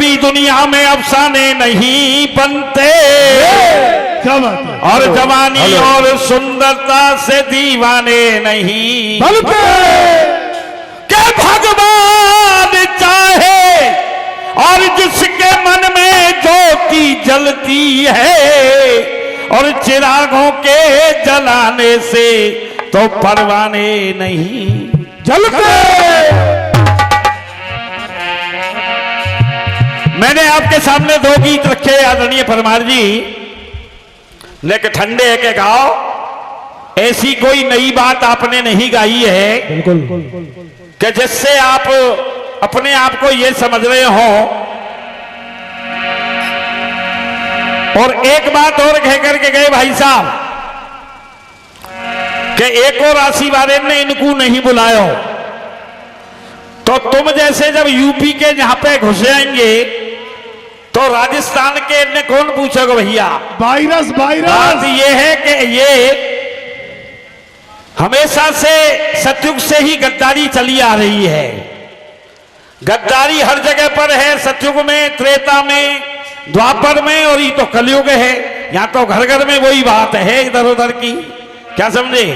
कभी दुनिया में अफसाने नहीं बनते, क्या बात है। और जवानी और सुंदरता से दीवाने नहीं बनते के भगवान चाहे और जिसके मन में ज्योति जलती है, और चिरागों के जलाने से तो परवाने नहीं जलते। मैंने आपके सामने दो गीत रखे आदरणीय परमार जी, लेकिन ठंडे है के गाओ। ऐसी कोई नई बात आपने नहीं गाई है कि जिससे आप अपने आप को यह समझ रहे हो। और एक बात और कह करके गए भाई साहब कि एक और राशि वाले ने इनको नहीं बुलाया, तो तुम जैसे जब यूपी के यहां पे घुस जाएंगे तो राजस्थान के ने कौन पूछेगा भैया। वायरस बात ये है कि ये हमेशा से सतयुग से ही गद्दारी चली आ रही है। गद्दारी हर जगह पर है, सतयुग में, त्रेता में, द्वापर में, और ये तो कलयुग है। यहां तो घर घर में वही बात है इधर उधर की, क्या समझे।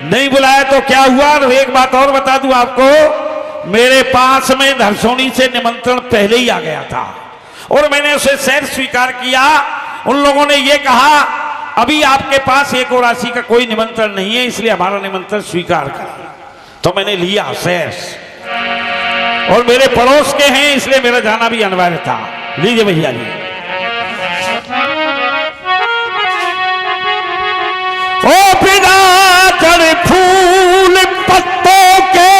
नहीं बुलाया तो क्या हुआ। और एक बात और बता दूं आपको, मेरे पास में धरसोनी से निमंत्रण पहले ही आ गया था और मैंने उसे सैर स्वीकार किया। उन लोगों ने यह कहा अभी आपके पास एक और राशि का कोई निमंत्रण नहीं है, इसलिए हमारा निमंत्रण स्वीकार करें। तो मैंने लिया सैर, और मेरे पड़ोस के हैं इसलिए मेरा जाना भी अनिवार्य था। लीजिए भैया जी। ओ बिना जड़ फूल पत्तों के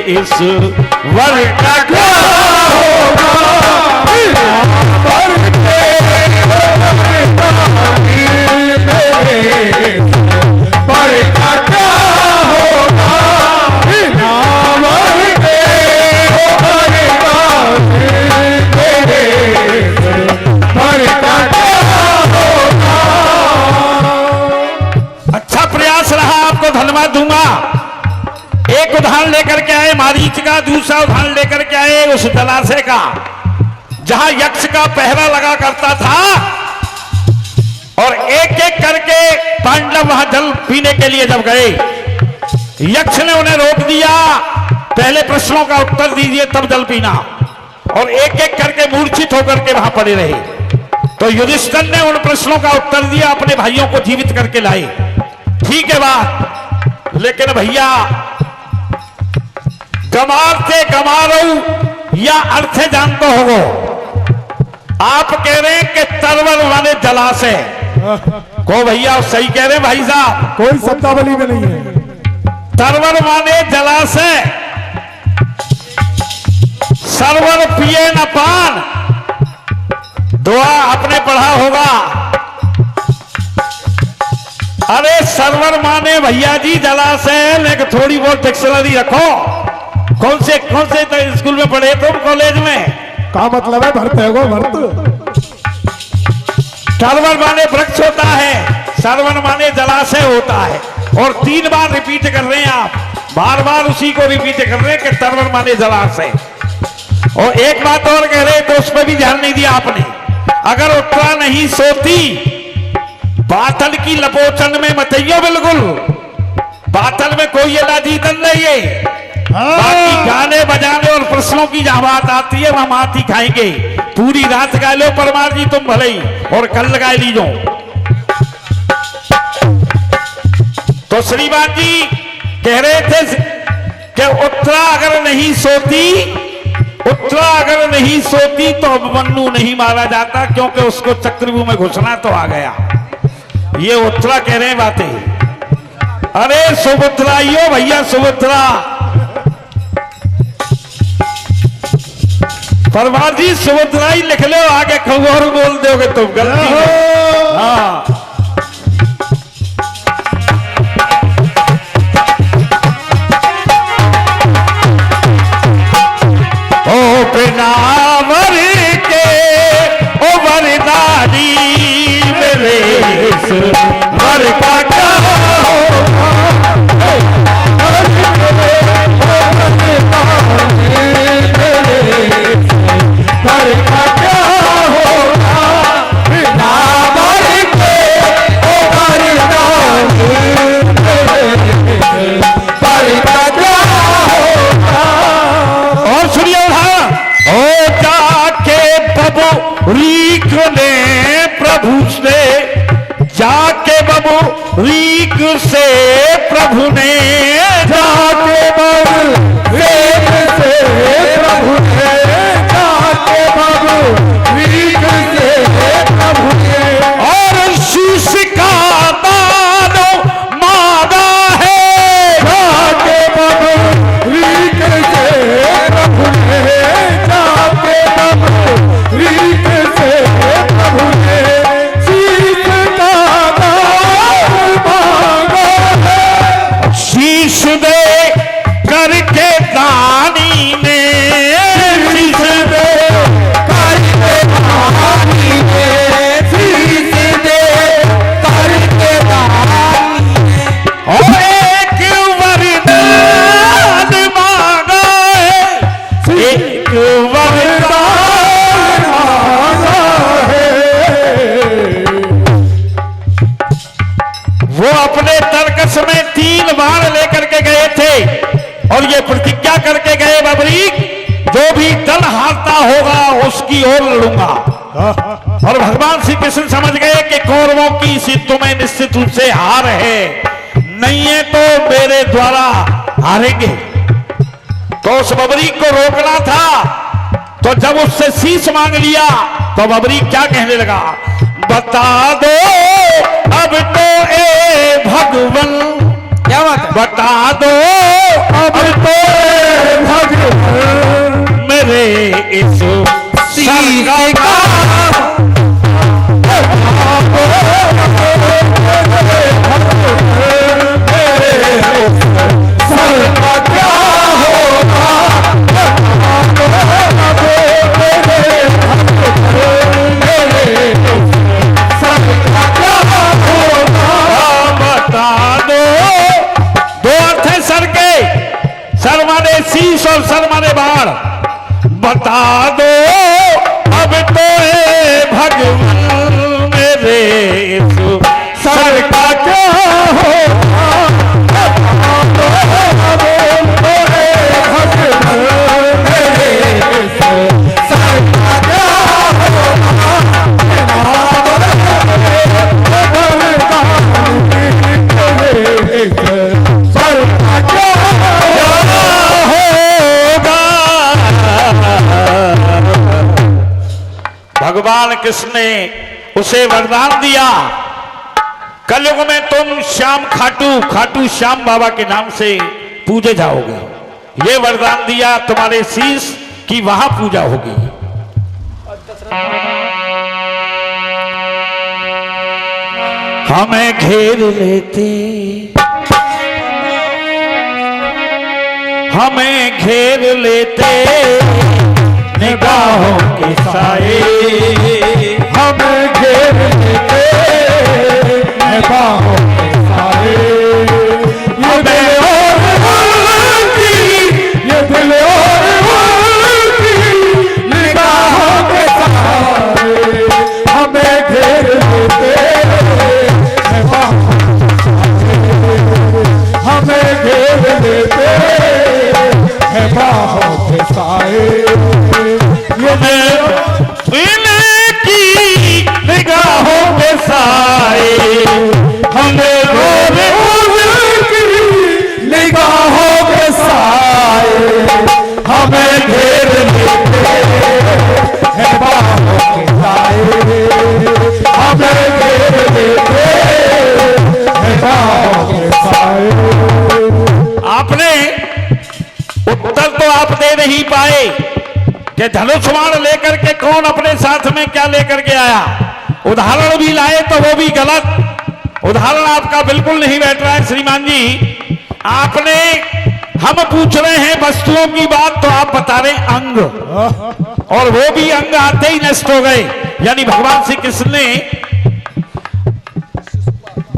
इस वर का क्या होगा। वर के वर का क्या होगा। वर के वर का क्या होगा। अच्छा प्रयास रहा, आपको धन्यवाद दूंगा। एक उदाहरण लेकर के आए मारीच का, दूसरा उदाहरण लेकर के आए उस जलाशय का जहां यक्ष का पहरा लगा करता था, और एक एक करके पांडव वहां जल पीने के लिए जब गए, यक्ष ने उन्हें रोक दिया, पहले प्रश्नों का उत्तर दीजिए तब जल पीना, और एक एक करके मूर्छित होकर के वहां पड़े रहे। तो युधिष्ठिर ने उन प्रश्नों का उत्तर दिया, अपने भाइयों को जीवित करके लाए। ठीक है बात, लेकिन भैया गमारते गमारो या अर्थे जानते हो। आप कह रहे हैं कि तरवर वाले जलाशय को, भैया सही कह रहे हैं भाई साहब, कोई शब्दावली में नहीं है। तरवर वाले जलाशय सरवर पिए न पान, दुआ आपने पढ़ा होगा। अरे सरवर माने भैया जी जलाशय, लेकिन थोड़ी बहुत डिक्शनरी रखो। कौन से स्कूल में पढ़े तुम, कॉलेज में? क्या मतलब है भरत है वो भरत। सरवर माने वृक्ष होता है, सरवर माने जलाशय होता है, और 3 बार रिपीट कर रहे हैं आप, बार बार उसी को रिपीट कर रहे हैं कि सरवर माने जलाशय। और एक बात और कह रहे तो उस पर भी ध्यान नहीं दिया आपने। अगर उत्तरा नहीं सोती बातल की लपोचन में मतइयो, बिल्कुल बातल में कोई इलाजीतन नहीं है। बाकी गाने बजाने और प्रश्नों की जहां बात आती है वहां मात ही खाएंगे। पूरी रात गा लो परमार जी तुम भले ही, और कल गा लीजो। तो श्रीमान जी कह रहे थे कि उत्तरा अगर नहीं सोती, उत्तरा अगर नहीं सोती तो अभिमन्यु नहीं मारा जाता, क्योंकि उसको चक्रव्यूह में घुसना तो आ गया। ये उत्तरा कह रहे हैं बातें। अरे सुभद्रा यो भैया सुभद्रा, परमार जी सुभद्रा ही लिख लो, आगे खबर बोल दोगे तुम गलती है। हाँ ओ पिनावर के ओ वरदानी मेरे वर का क्या रीक ने प्रभु से, जाके बबू रीक से प्रभु ने, जाके बबू रीक से प्रभु ने, जाके बबू रीक से प्रभु ने, और शीश का दानो मांगा है, जाके बबू रीक से प्रभु ने, जाके बबू रीक से प्रभु ने शीश का दान मांगा है। शीश दे करके दानी ने, शीश दे करके दानी ने, शीश दे करके दानी ने, और एक वरदान मांगा है, एक वरदान वो अपने तर्कस में 3 बाण लेकर के गए थे और ये प्रतिज्ञा करके गए बबरीक, जो भी दल हारता होगा उसकी ओर लड़ूंगा। और भगवान श्री कृष्ण समझ गए कि कौरवों की इस युद्ध में निश्चित रूप से हार है, नहीं है तो मेरे द्वारा हारेंगे। तो उस बबरीक को रोकना था, तो जब उससे शीश मांग लिया तो बबरीक क्या कहने लगा, बता दो अब तो ए भगवन, क्या बात है, बता दो अब तो ए भगवन मेरे इस शीश का क्या होगा, सर माने शीश और सर माने बाण, बता दो अब तो ए भगवान मेरे सर का क्या होगा, भगवान कृष्ण ने उसे वरदान दिया, कलयुग में तुम श्याम खाटू श्याम बाबा के नाम से पूजे जाओगे। ये वरदान दिया, तुम्हारे शीश की वहां पूजा होगी। हमें घेर लेते, हमें घेर लेते निगाहों के साए, हमें घेर लेते निगाहों के साए, ये दिल और ये दिल और निगाहों के साए, हमें घेर लेते हमें घेर लेते हैं बाहों के साए, ये की निगाहों के साए, हमें कि धनुष बाण लेकर के कौन अपने साथ में क्या लेकर के आया। उदाहरण भी लाए तो वो भी गलत, उदाहरण आपका बिल्कुल नहीं बैठ रहा है श्रीमान जी। आपने, हम पूछ रहे हैं वस्तुओं की बात तो आप बता रहे अंग, और वो भी अंग आते ही नष्ट हो गए। यानी भगवान श्री कृष्ण ने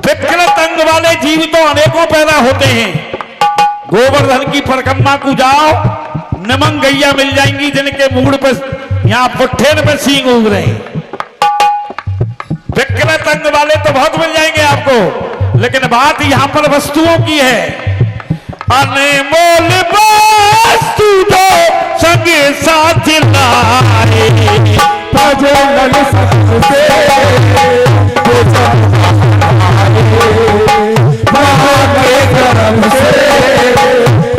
विकृत अंग वाले जीव तो अनेकों पैदा होते हैं। गोवर्धन की परिक्रमा को जाओ, नमंग गैया मिल जाएंगी जिनके मूड पर यहां पुट्ठेन पे सींग उग रहे हैं। विकृत अंग वाले तो बहुत मिल जाएंगे आपको, लेकिन बात यहां पर वस्तुओं की है। अनमोल वस्तु जो संग साथ लाए, भजन संग से वो सब भागे करम से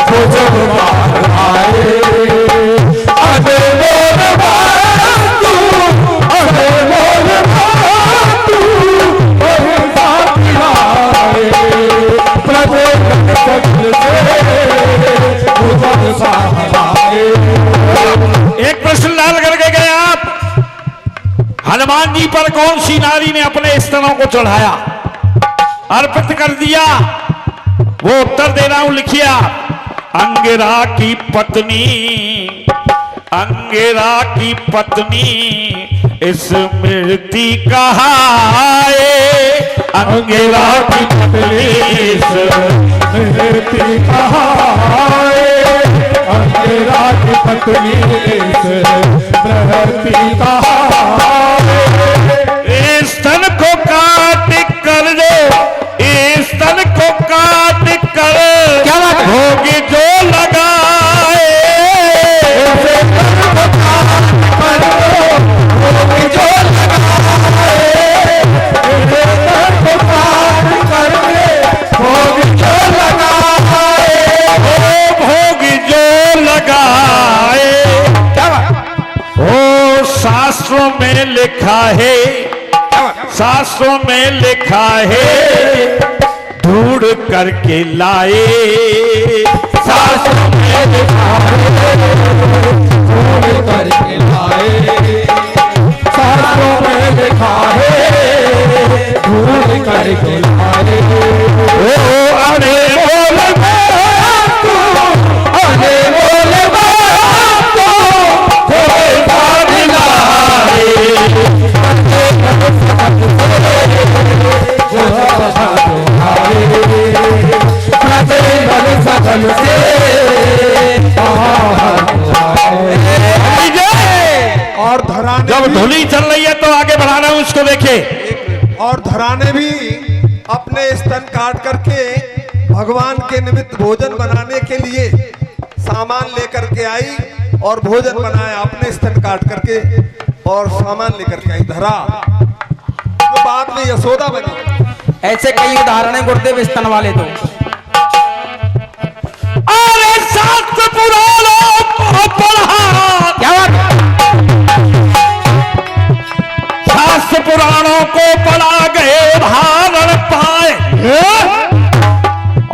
वो जब आए। अनमोल वस्तु, अनमोल वस्तु वही साथ लाए, भजन संग से वो जब साथ आए। एक प्रश्न डाल करके गए आप, हनुमान जी पर कौन सी नारी ने अपने स्तनों को चढ़ाया, अर्पित कर दिया? वो उत्तर दे रहा हूं, लिखिया। अंगिरा की पत्नी, अंगिरा की पत्नी स्मृति कहाए, अंगिरा की पत्नी स्मृति कहाए, अंगिरा की पत्नी स्मृति कहाए। स्तन को काट कर दो, स्तन को काट कर क्या भोग जो लगाए, भोग जो लगाए, भोग जो लगाए, भोग जो लगाए। ओ शास्त्रों में लिखा है, शास्त्रों में लिखा है, ढूंढ करके लाए, शास्त्रों में लिखा है, ढूंढ करके लाए, शास्त्रों में लिखा है, ढूंढ करके लाए। ओ अनमोल वस्तु, अनमोल वस्तु कोई साथ लाए, सकल से और धराने जब धुली चल रही है तो आगे बढ़ा रहा हूं, उसको देखे। और धराने भी अपने स्तन काट करके भगवान के निमित्त भोजन बनाने के लिए सामान लेकर के आई और भोजन बनाया, अपने स्तन काट करके और सामान लेकर के आई धरा, जो बाद में यशोदा बनी। ऐसे कई उदाहरण हैं गुरुदेव स्तन वाले तो। अरे शास्त्र पुराणों को पढ़ा, क्या बात? शास्त्र पुराणों को पढ़ा गए धारण पाए,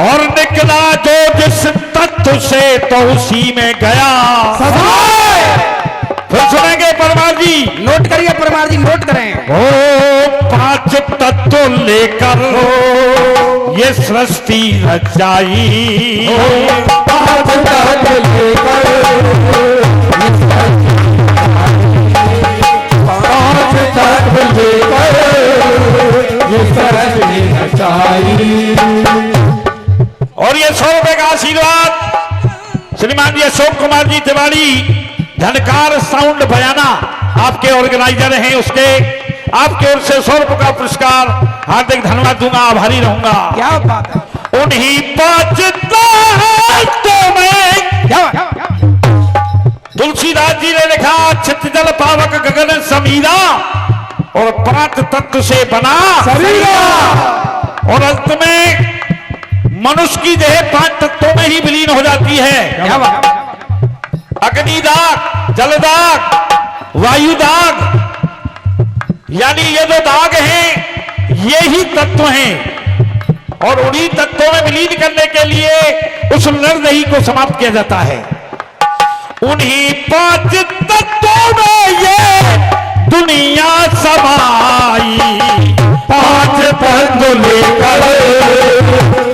और निकला जो जिस तत्व से तो उसी में गया। फिर सुनेंगे परमार जी, नोट करिए परमार जी, नोट करें। ओ 5 तत्व लेकर ये सृष्टि रचाई, 5 तत्व लेकर 5 तत्व लेकर ये सृष्टि रचाई। और ये 100 रुपए का आशीर्वाद श्रीमान जी अशोक कुमार जी तिवारी, धनकार साउंड बयाना आपके ऑर्गेनाइजर हैं, उसके आपके ओर से 100 रुपए का पुरस्कार हार्दिक धन्यवाद दूंगा, आभारी रहूंगा। क्या बात है? उन्हीं 5 तत्वों में क्या बात? तुलसीदास जी ने लिखा, चित जल पावक गगन समीरा, और 5 तत्व से बना शरीरा, और अंत में मनुष्य की देह 5 तत्वों में ही विलीन हो जाती है। क्या बात? अग्निदाग, जलदाग, वायुदाग, यानी ये जो दाग हैं ये ही तत्व हैं, और उन्हीं तत्वों में विलीन करने के लिए उस नरदेही को समाप्त किया जाता है। उन्हीं पांच तत्वों में ये दुनिया समाई। पांच तत्व लेकर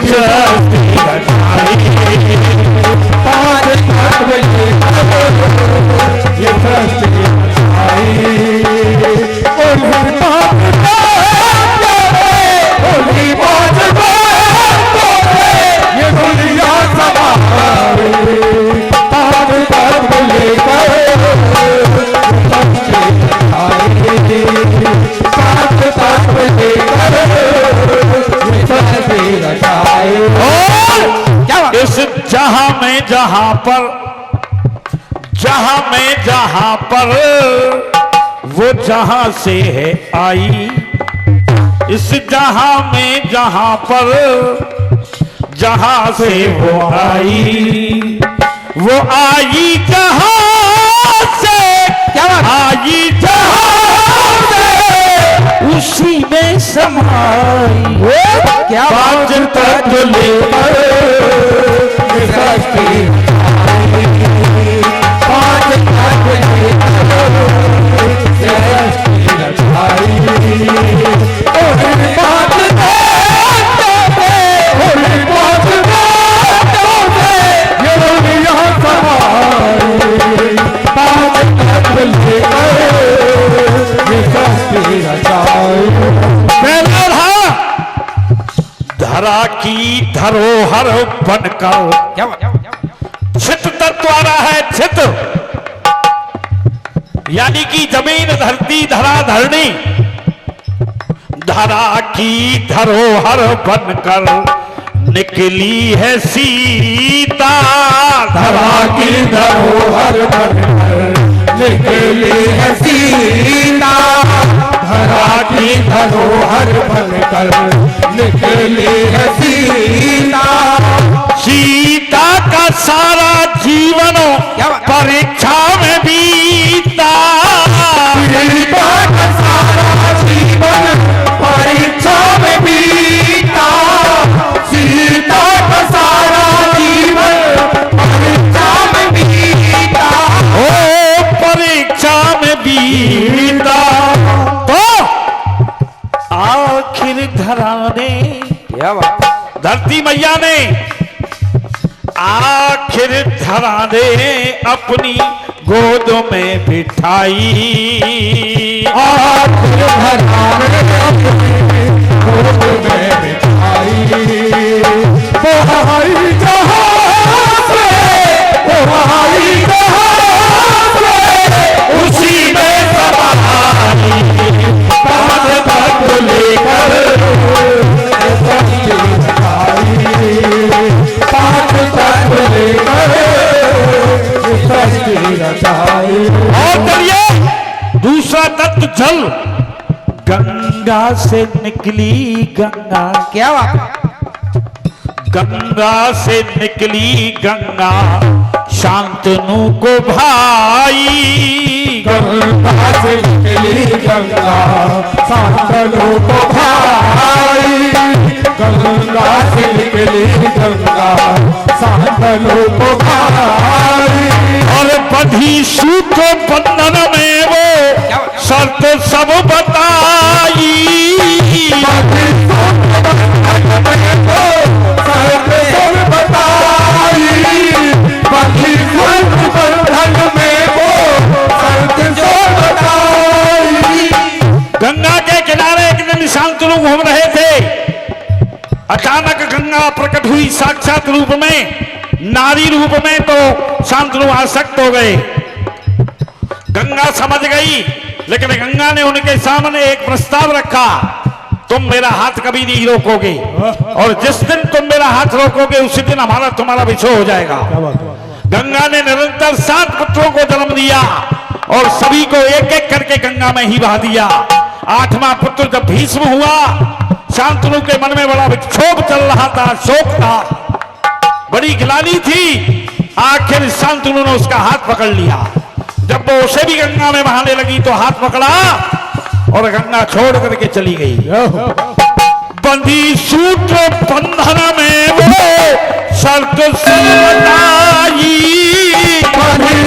सृष्टि रचाई। पांच तत्व लेकर ये सृष्टि रचाई। उन्हीं पांच तत्वों में ये दुनिया समाई। पांच तत्व लेकर सृष्टि रचाई। पांच तत्व लेकर ये सृष्टि रचाई। और इस जहां में जहां पर वो जहां से है आई। इस जहां में जहां पर जहां से वो आई। वो आई जहां से आई जहां से उसी में समाई। क्या पांच तत्व लेकर ये सृष्टि रचाई। पांच तत्व लेकर ये सृष्टि रचाई। उन्हीं पांच तत्वों से ये दुनिया समाई। पांच तत्व लेकर ये सृष्टि रचाई। पहला धरा की धरोहर बनकर छित तत्व आ रहा है। छित यानी कि जमीन धरती धरा धरणी। धरा की धरोहर बनकर निकली है सीता। धरा की धरोहर बनकर निकली है सीता। धरा की धरोहर बनकर निकली है सीता। सीता का सारा जीवन परीक्षा में बीता। सीता का सारा जीवन परीक्षा में बीता। सीता का सारा जीवन परीक्षा में बीता। ओ परीक्षा में बीता। तो आखिर धरा ने धरती मैया ने आखिर धरा ने अपनी गोद में बिठाई। आखिर धरा ने अपनी गोद में बिठाई। वो आई जहां से, वो आई जहां से उसी में समाई। पांच तत्व लेकर ये सृष्टि रचाई। पांच तत्व लेकर ये सृष्टि रचाई। और चलिए दूसरा तत्व जल। गंगा से निकली गंगा। क्या बात? गंगा से निकली गंगा शांतनु को भाई। गंगा से निकली गंगा शांतनु को भाई। गंगा से निकली गंगा शांतनु को भाई। और बंधी सूत्र बंधन में वो शर्त सब बताई। बाकी सब बंधन में वो शर्त सब बताई। बाकी सब बंधन में वो शर्त सब बताई। गंगा के किनारे एक दिन शांतनु घूम रहे थे। अचानक गंगा प्रकट हुई साक्षात रूप में, नारी रूप में। तो शांतनु आसक्त हो गए। गंगा समझ गई, लेकिन गंगा ने उनके सामने एक प्रस्ताव रखा। तुम मेरा हाथ कभी नहीं रोकोगे, और जिस दिन तुम मेरा हाथ रोकोगे उसी दिन हमारा तुम्हारा विछोह हो जाएगा। गंगा ने निरंतर 7 पुत्रों को जन्म दिया और सभी को एक एक करके गंगा में ही बहा दिया। 8वां पुत्र जब भीष्म हुआ, शांतनु के मन में बड़ा विक्षोभ चल रहा था, शोक था, बड़ी गिलानी थी। आखिर शांतनु ने उसका हाथ पकड़ लिया। जब वो उसे भी गंगा में बहाने लगी तो हाथ पकड़ा और गंगा छोड़ करके चली गई। बंधी सूत्र बंधन में वो शर्त सी बताई। बंधी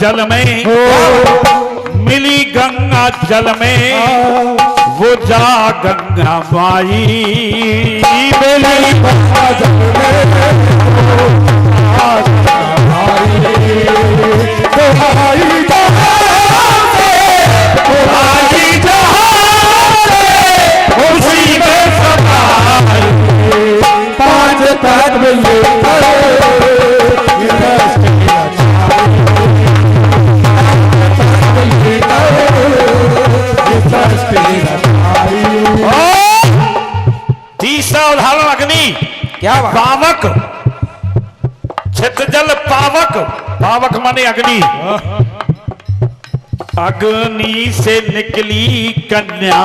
जल में, मिली गंगा जल में, वो जा गंगा माई, मिली गंगा जल में, उसी में समाई, पांच तत्व लेकर तीसरा उदाहरण अग्नि। क्या बात? पावक, छितजल पावक, पावक माने अग्नि। अग्नि से निकली कन्या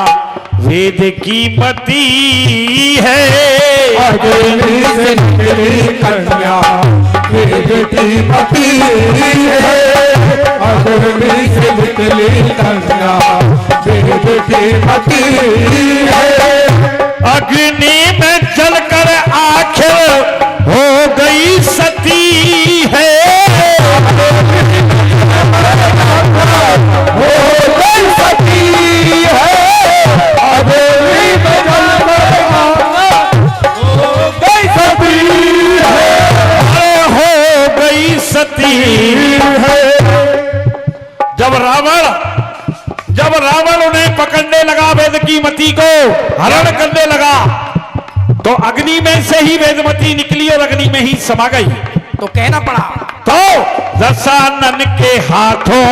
वेद की मती है, अग्नि से निकली कन्या वेद की मती है, अग्नि से निकली कन्या वेद की मती है। अग्नि में जलकर आखिर हो गई सती है, हो गई सती है, अग्नि में जलकर हो गई सती है, हो गई सती है। जब रावण उन्हें पकड़ने लगा, वेद की मती को हरण करने लगा, तो अग्नि में से ही वेदमती निकली और अग्नि में ही समा गई। तो कहना पड़ा तो दशानन के हाथों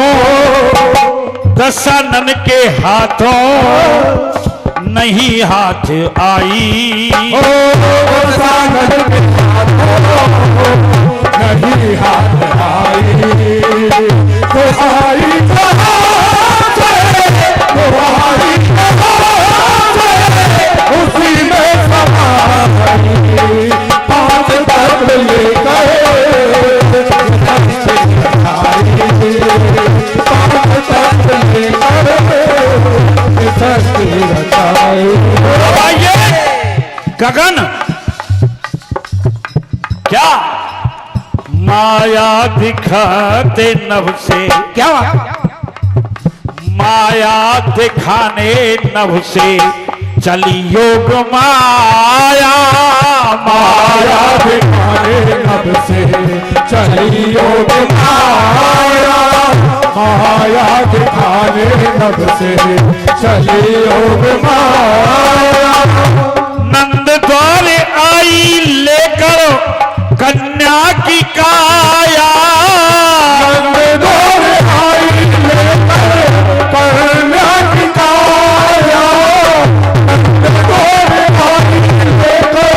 नहीं हाथ आई, नहीं हाथ आई, तो आई उसी में समाई, पांच तत्व लेकर पांच तत्व लेकर गगन क्या माया दिखाते नभ से, क्या बात? माया दिखाने नभ से चली योग माया, माया दिखाने नभ से चली योग माया, माया दिखाने नभ से चली योग माया। नंद द्वार आई लेकर कन्या की काया, नंद द्वार आई लेकर कन्या की काया, नंद द्वार आई लेकर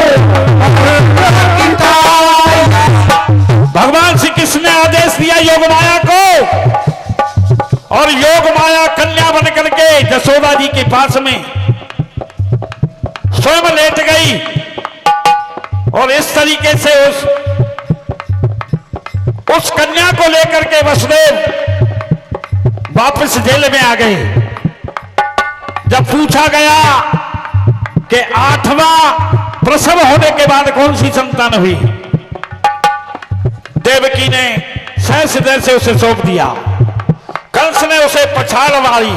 कन्या की काया। भगवान श्री कृष्ण ने आदेश दिया योग माया को, और योग माया कन्या बन करके जसोदा जी के पास में स्वयं लेट गई, और इस तरीके से उस कन्या को लेकर के वसुदेव वापस जेल में आ गए। जब पूछा गया कि 8वां प्रसव होने के बाद कौन सी संतान हुई, देवकी ने सहस्र से उसे सौंप दिया। कंस ने उसे पछाड़ मारी,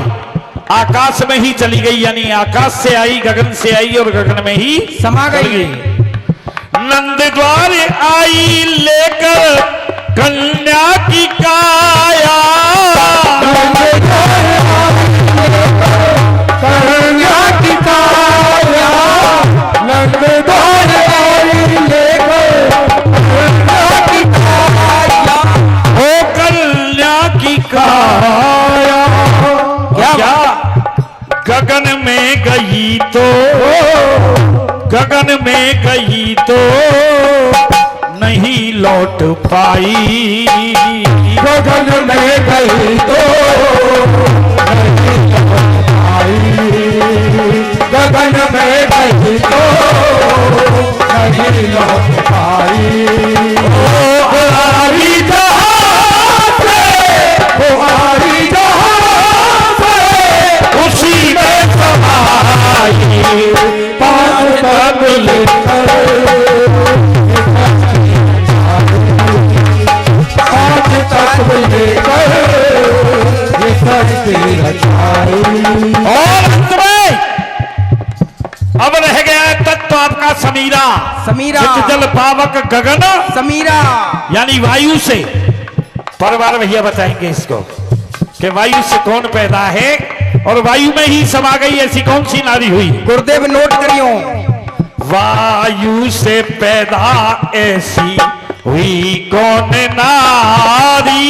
आकाश में ही चली गई, यानी आकाश से आई, गगन से आई और गगन में ही समा गई। नंद द्वार आई लेकर कन्या की काया, कन्या की काया, नंद द्वार आई लेकर कन्या की काया, हो कन्या की काया। क्या गगन में गई तो, गगन में गई तो नहीं लौट पाई, गगन में गई तो नहीं लौट पाई, गगन में गई तो नहीं लौट पाई। हरी जहां से उसी में समाई, पांच तत्व लेकर पांच तत्व लेकर अब रह गया है तत्व आपका समीरा। समीरा। जित जल पावक गगन समीरा यानी वायु से। परवार भैया बताएंगे इसको कि वायु से कौन पैदा है और वायु में ही समा गई ऐसी कौन सी नारी हुई। गुरुदेव नोट करियो। वायु से पैदा ऐसी हुई कौन नारी।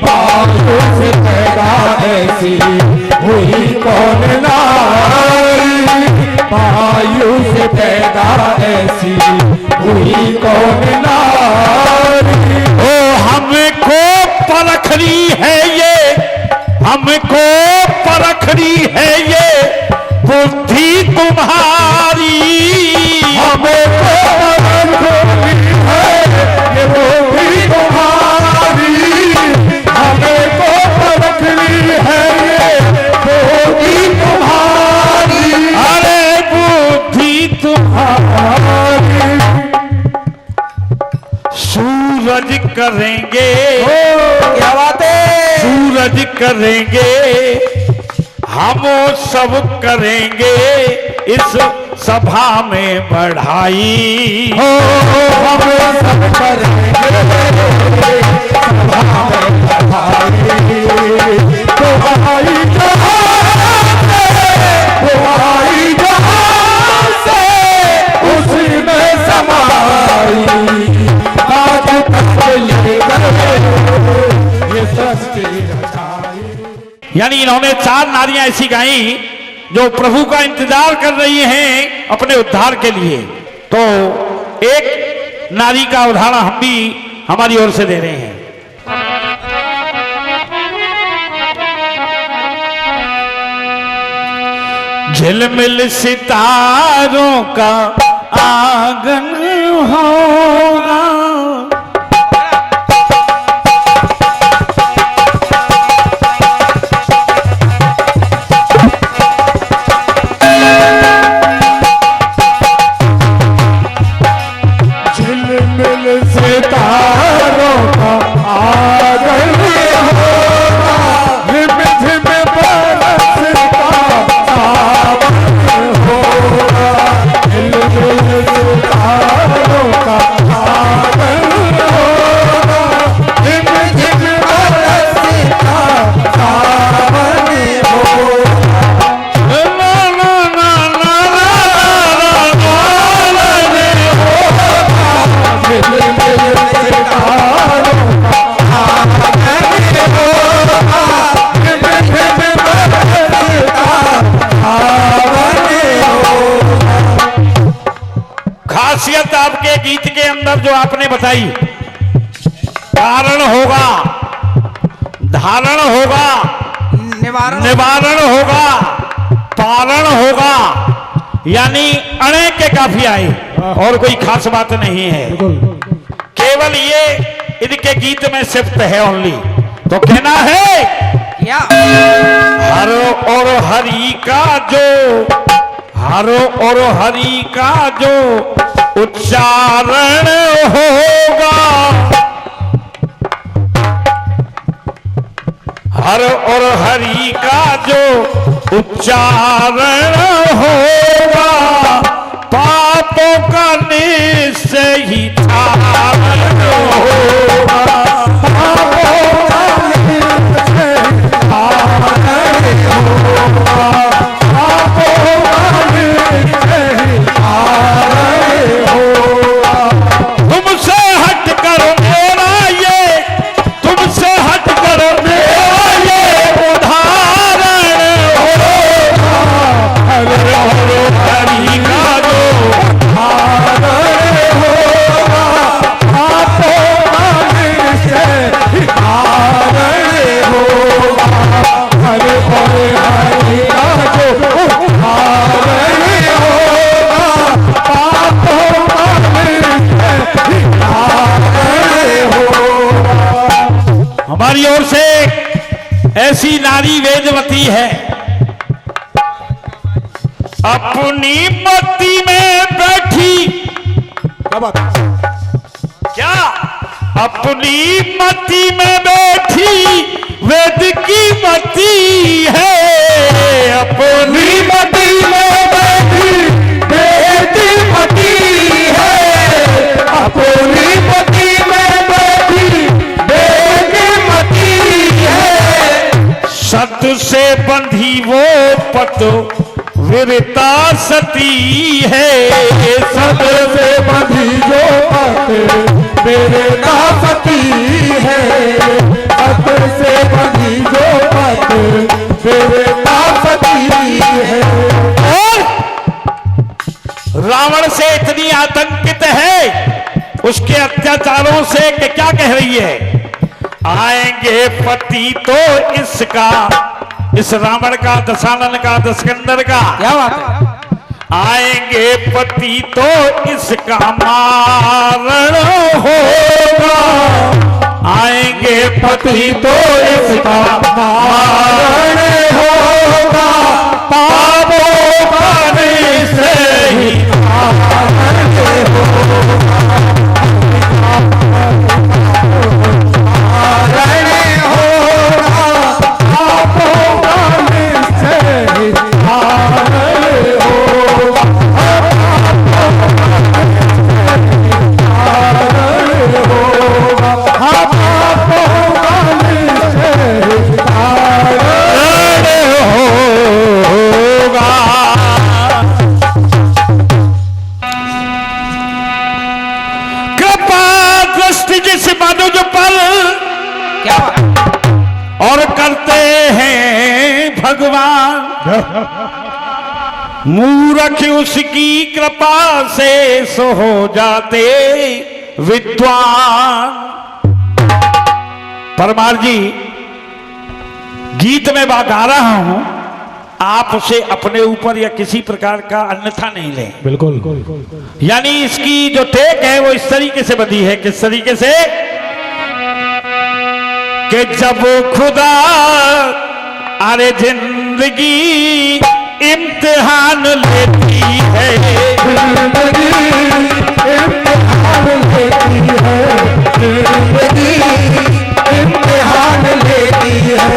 वायु से पैदा ऐसी हुई कौन नारी। वायु से पैदा ऐसी हुई कौन नारी। ओ हमको परखनी है ये, हमको परखनी है ये बुद्धि तुम्हारी। हमको परखनी है ये बुद्धि तुम्हारी। हमको परखनी है ये बुद्धि तुम्हारी। अरे बुद्धि तुम्हारी। सूरज करेंगे, क्या बात है। सूरज करेंगे, हम सब करेंगे इस सभा में बढ़ाई। हो हम सब करेंगे सभा में बढ़ाई। तुम्हारी जहाँ से उसी में समाई। आज तक ये सृष्टि रचाई। यानी इन्होंने 4 नारियां ऐसी गाई जो प्रभु का इंतजार कर रही हैं अपने उद्धार के लिए। तो एक नारी का उदाहरण हम भी हमारी ओर से दे रहे हैं। झिलमिल सितारों का आंगन होगा। झिलमिल सितारों का आंगन होगा। झिम झिम बरसता सावन होगा। झिलमिल सितारों का आंगन होगा। झिम झिम बरसता सावन खासियत आपके गीत के अंदर जो आपने बताई, कारण होगा, धारण होगा, निवारण निवारण होगा, पारण होगा, यानी अणे के काफी आए और कोई खास बात नहीं है। केवल ये इनके गीत में सिफ्त है ओनली। तो कहना है क्या। हर और हरि का जो, हर और हरि का जो उच्चारण होगा। हर और हरि का जो उच्चारण होगा, पापों का निश्चय ही तारण होगा। पापों का निश्चय तारण होगा। पापों का निश्चय तारण होगा। तुमसे हट कर मेरा ये, तुमसे हट कर मेरा ये उदाहरण होगा। हर और हरि का जो तारण होगा। पापों का निश्चय तारण होगा। हर और हरि का जो तारण होगा। पापों का निश्चय तारण होगा। हमारी ओर से ऐसी नारी वेदवती है, अपनी मति में बैठी। क्या बात। क्या अपनी मति में बैठी वेद की मति है। अपनी मती में बैठी त्रेता सती है, सबसे बंधी जो पत मेरे नापति है, सबसे बंधी जो पत मेरे नापति है। और रावण से इतनी आतंकित है उसके अत्याचारों से कि क्या कह रही है, आएंगे पति तो इसका, इस रावण का, दशानन का, दशकंदर का, क्या बात है, आएंगे पति तो इसका मारण होगा, आएंगे पति तो इसका मारण होगा, पापों पाने से ही मारण होगा। क्या बात है? और करते हैं भगवान, मूर्ख उसकी कृपा से सो हो जाते विद्वान। परमार जी, गीत में गा रहा हूं, आप उसे अपने ऊपर या किसी प्रकार का अन्यथा नहीं लें। बिल्कुल। यानी इसकी जो टेक है वो इस तरीके से बंधी है, किस तरीके से कि जब खुदा अरे जिंदगी इम्तिहान लेती है, जिंदगी इम्तिहान लेती है, जिंदगी इम्तिहान लेती है।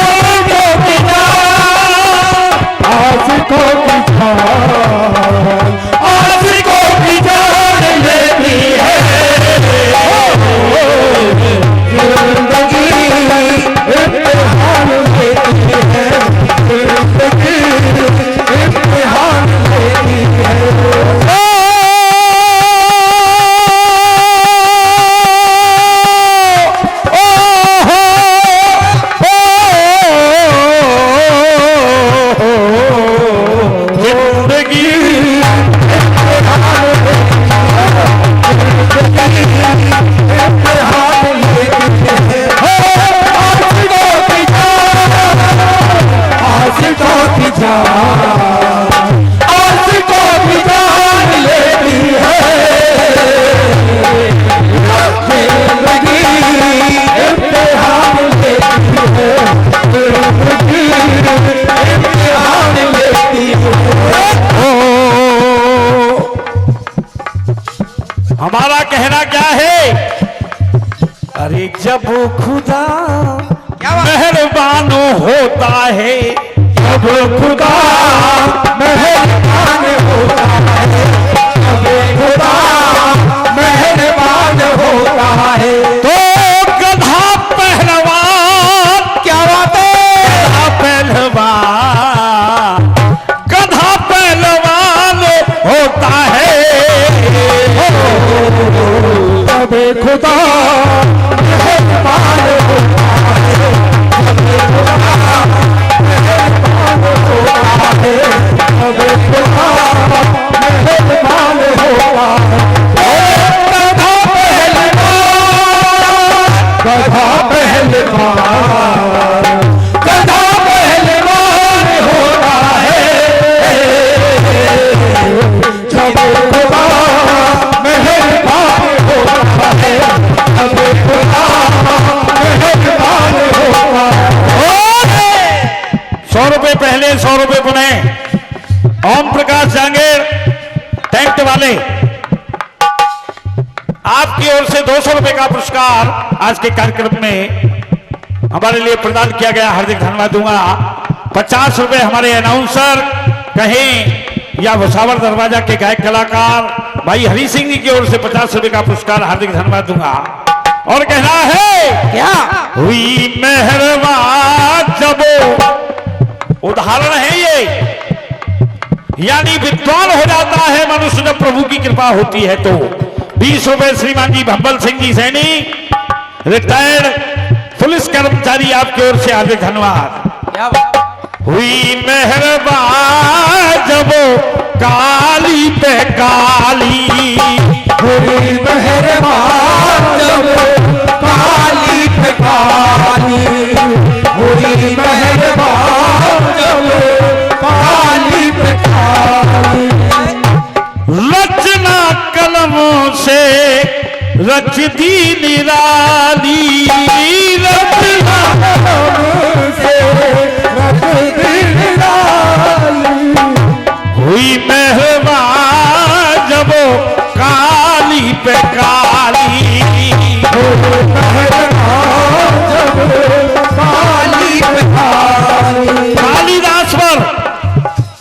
आशिकों की जान, आशिकों की जान लेती है, जिंदगी इम्तिहान लेती है, जिंदगी इम्तिहान लेती है। हमारा कहना क्या है, अरे जब खुदा मेहरबान होता है, जब खुदा मेहरबान होता है, जब खुदा मेहरबान होता है, तो गधा पहलवान, क्या बात है, गधा पहलवान, गधा पहलवान होता है। जब खुदा मेहरबान होता है, जब खुदा मेहरबान होता है, जब खुदा मेहरबान होता है। गधा पहलवान, गधा पहलवान होता है, जब खुदा मेहरबान होता है, जब खुदा मेहरबान होता है। 100 रुपए पहले, 100 रुपए पुणे। ओम प्रकाश जांगीर टेंट वाले, आपकी ओर से 200 रुपए का पुरस्कार आज के कार्यक्रम में हमारे लिए प्रदान किया गया, हार्दिक धन्यवाद दूंगा। 50 रुपए हमारे अनाउंसर कहें या भुसावर दरवाजा के गायक कलाकार भाई हरि सिंह जी की ओर से 50 रुपए का पुरस्कार हार्दिक धन्यवाद दूंगा। और कहना है क्या हुई मेहरबान, जब उदाहरण है ये यानी विद्वान हो जाता है मनुष्य जब प्रभु की कृपा होती है तो। 20 रुपए श्रीमान जी भंबल सिंह जी सैनी, रिटायर्ड पुलिस कर्मचारी, आपकी ओर से हार्दिक धन्यवाद। क्या बात। हुई मेहरबान जब काली पे काली, हुई मेहरबान जब काली पे काली, हुई मेहरबान जब काली पे काली। रचना कलमों से रच दी निराली, रचना से रच दी निराली। हुई मेहरबान जब काली पे काली, हुई मेहरबान जब काली पे काली।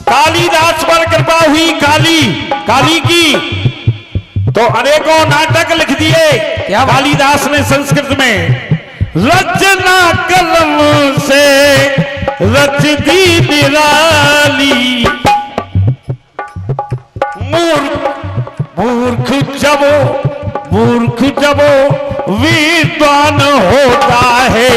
कालिदास पर कृपा हुई काली की, तो अनेकों नाटक लिख दिए क्या बात? कालिदास ने संस्कृत में। रचना कलम से रच दी निराली, मूर्ख जब विद्वान होता है,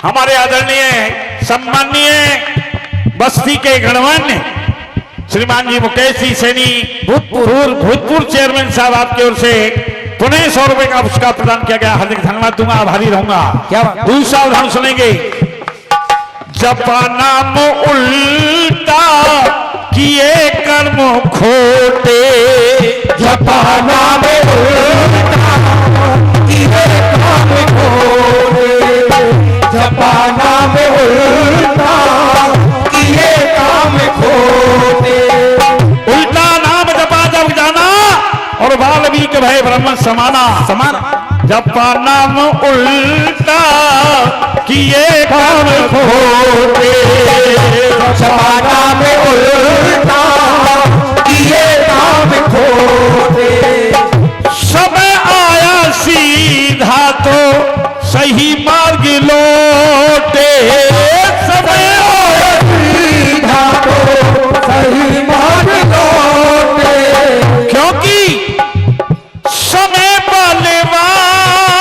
हमारे आदरणीय सम्माननीय बस्ती के गणमान्य श्रीमान जी मुकेश जी सैनी, भूतपूर्व चेयरमैन साहब, आपकी ओर से पुनः 100 रुपए का पुरस्कार प्रदान किया गया। हार्दिक धन्यवाद दूंगा, आभारी रहूंगा। क्या बात। दूसरा उदाहरण सुनेंगे। जपा नाम उल्टा किए कर्म खोटे, जपा नाम उल्टा किए कर्म खोटे, जपा नाम उल्टा किए काम खोटे। उल्टा नाम जपा जब जाना और वाल्मीकि भय ब्रह्म समाना। जपा नाम उल्टा किए काम खोटे, जपा नाम उल्टा किए काम खोटे। समय आया सीधा तो सही मार्ग लौटे, समय आया सीधा तो सही मार्ग लौटे। क्योंकि समय बलवान,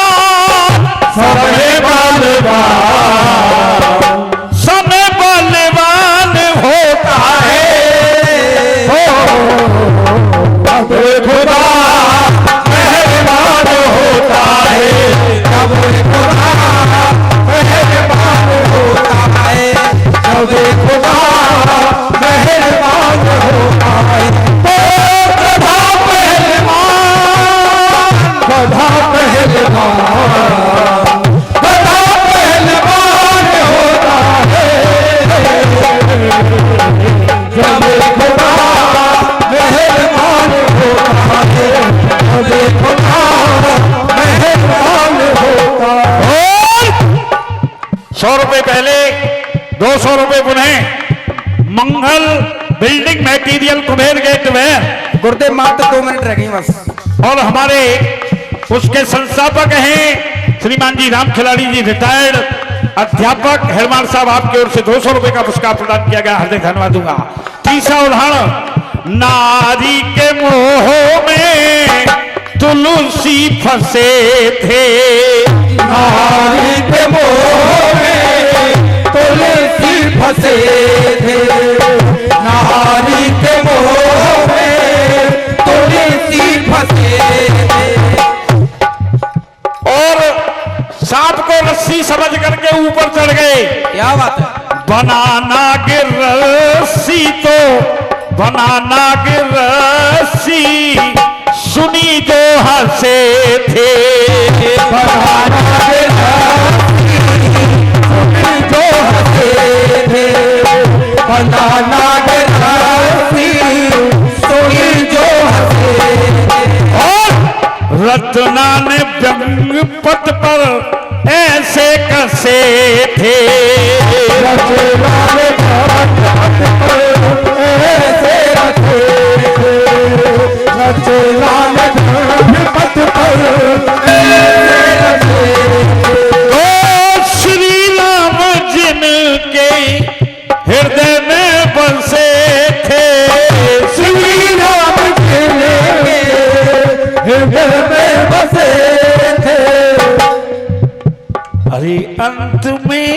समय बलवान, समय बलवान होता है। तब खुदा मेहरबान होता है, तब खुदा मेहरबान होता है, तब खुदा मेहरबान होता है। गधा पहलवान, गधा पहलवान, गधा पहलवान होता है, जब खुदा मेहरबान होता है, जब खुदा मेहरबान होता है। 100 रुपए पहले, 200 रुपए पुनः। Mangal building material Kuber gate वेयर, गुरुदेव मात्र 2 मिनट रह गई बस। और हमारे उसके संस्थापक हैं श्रीमान जी राम खिलाड़ी जी, रिटायर्ड अध्यापक, हेडमास्टर साहब, आपकी ओर से 200 रुपए का पुरस्कार प्रदान किया गया। हार्दिक धन्यवाद दूंगा। तीसरा उदाहरण। नारी के मोह में तुलसी फंसे थे, नारी के मोह में तुलसी फंसे थे, नारी के मोह में तुलसी फंसे थे। और सांप को रस्सी समझ करके ऊपर चढ़ गए। क्या बात है। बनाना गिर रस्सी तो बनाना गिर रस्सी सुनी जो हंसे थे, बसे थे। रचे लाल घाट पर ऐसे रखे थे, रचे लाल घाट पर ऐसे रखे थे। ओ श्री राम जिनके हृदय में बसे थे, श्री राम जिनके हृदय में बसे थे। अरे अंत में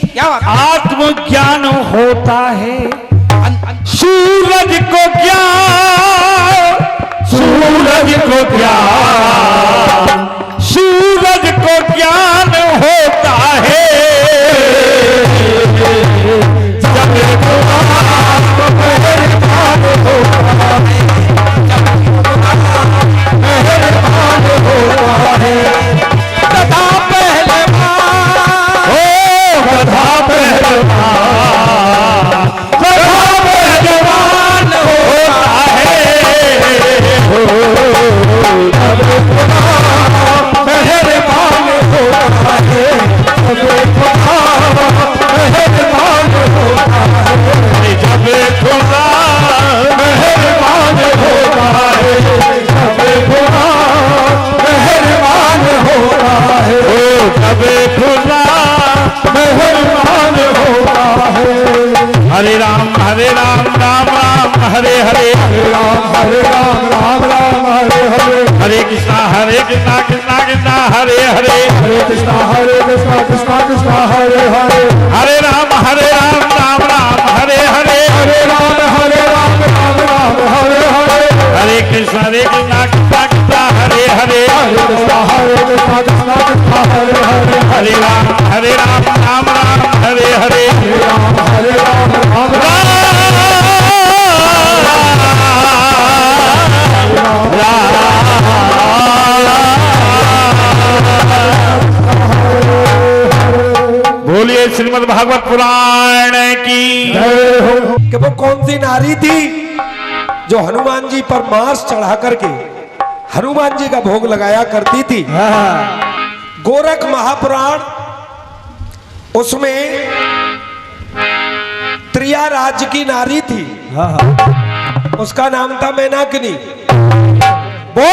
क्या बात? आत्मज्ञान होता है, सूरज को ज्ञान, सूरज को ज्ञान, सूरज को ज्ञान होता है। जब कथा पहलवान, ओ गधा पहलवान, गधा पहलवान होता है। मेहरबान होता है, मेहरबान होता है, जब खुदा मेहरबान होता है, मेहरबान होता है, ओ जब खुदा मेहरबान होता है। हरे राम राम राम हरे हरे, हरे राम राम राम हरे हरे, हरे कृष्णा कृष्णा कृष्णा हरे हरे, हरे कृष्णा कृष्णा कृष्णा हरे हरे, हरे राम राम राम हरे हरे, हरे राम राम राम हरे हरे, हरे कृष्णा कृष्णा कृष्णा हरे हरे, हरे कृष्णा कृष्णा कृष्णा हरे हरे, हरे राम राम राम हरे हरे, हरे राम राम बोलिए श्रीमद् भागवत पुराण की। कि वो कौन सी नारी थी जो हनुमान जी पर मांस चढ़ा करके हनुमान जी का भोग लगाया करती थी। गोरख महापुराण उसमें त्रिया राज्य की नारी थी, उसका नाम था मैनाकिनी। वो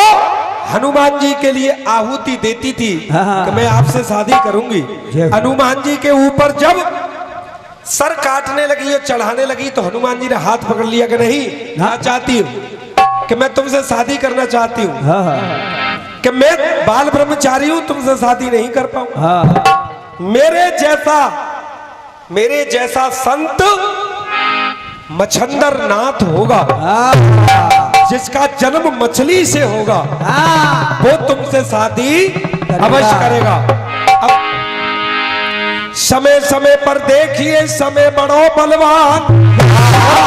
हनुमान जी के लिए आहुति देती थी कि मैं आपसे शादी करूंगी। हनुमान जी के ऊपर जब सर काटने लगी और चढ़ाने लगी तो हनुमान जी ने हाथ पकड़ लिया कि नहीं, मैं चाहती हूँ कि मैं तुमसे शादी करना चाहती हूँ, कि मैं बाल ब्रह्मचारी हूँ, तुमसे शादी नहीं कर पाऊं। मेरे जैसा संत मच्छंदर नाथ होगा, जिसका जन्म मछली से होगा, वो तुमसे शादी अवश्य करेगा। अब समय समय पर देखिए, समय बड़ो बलवान,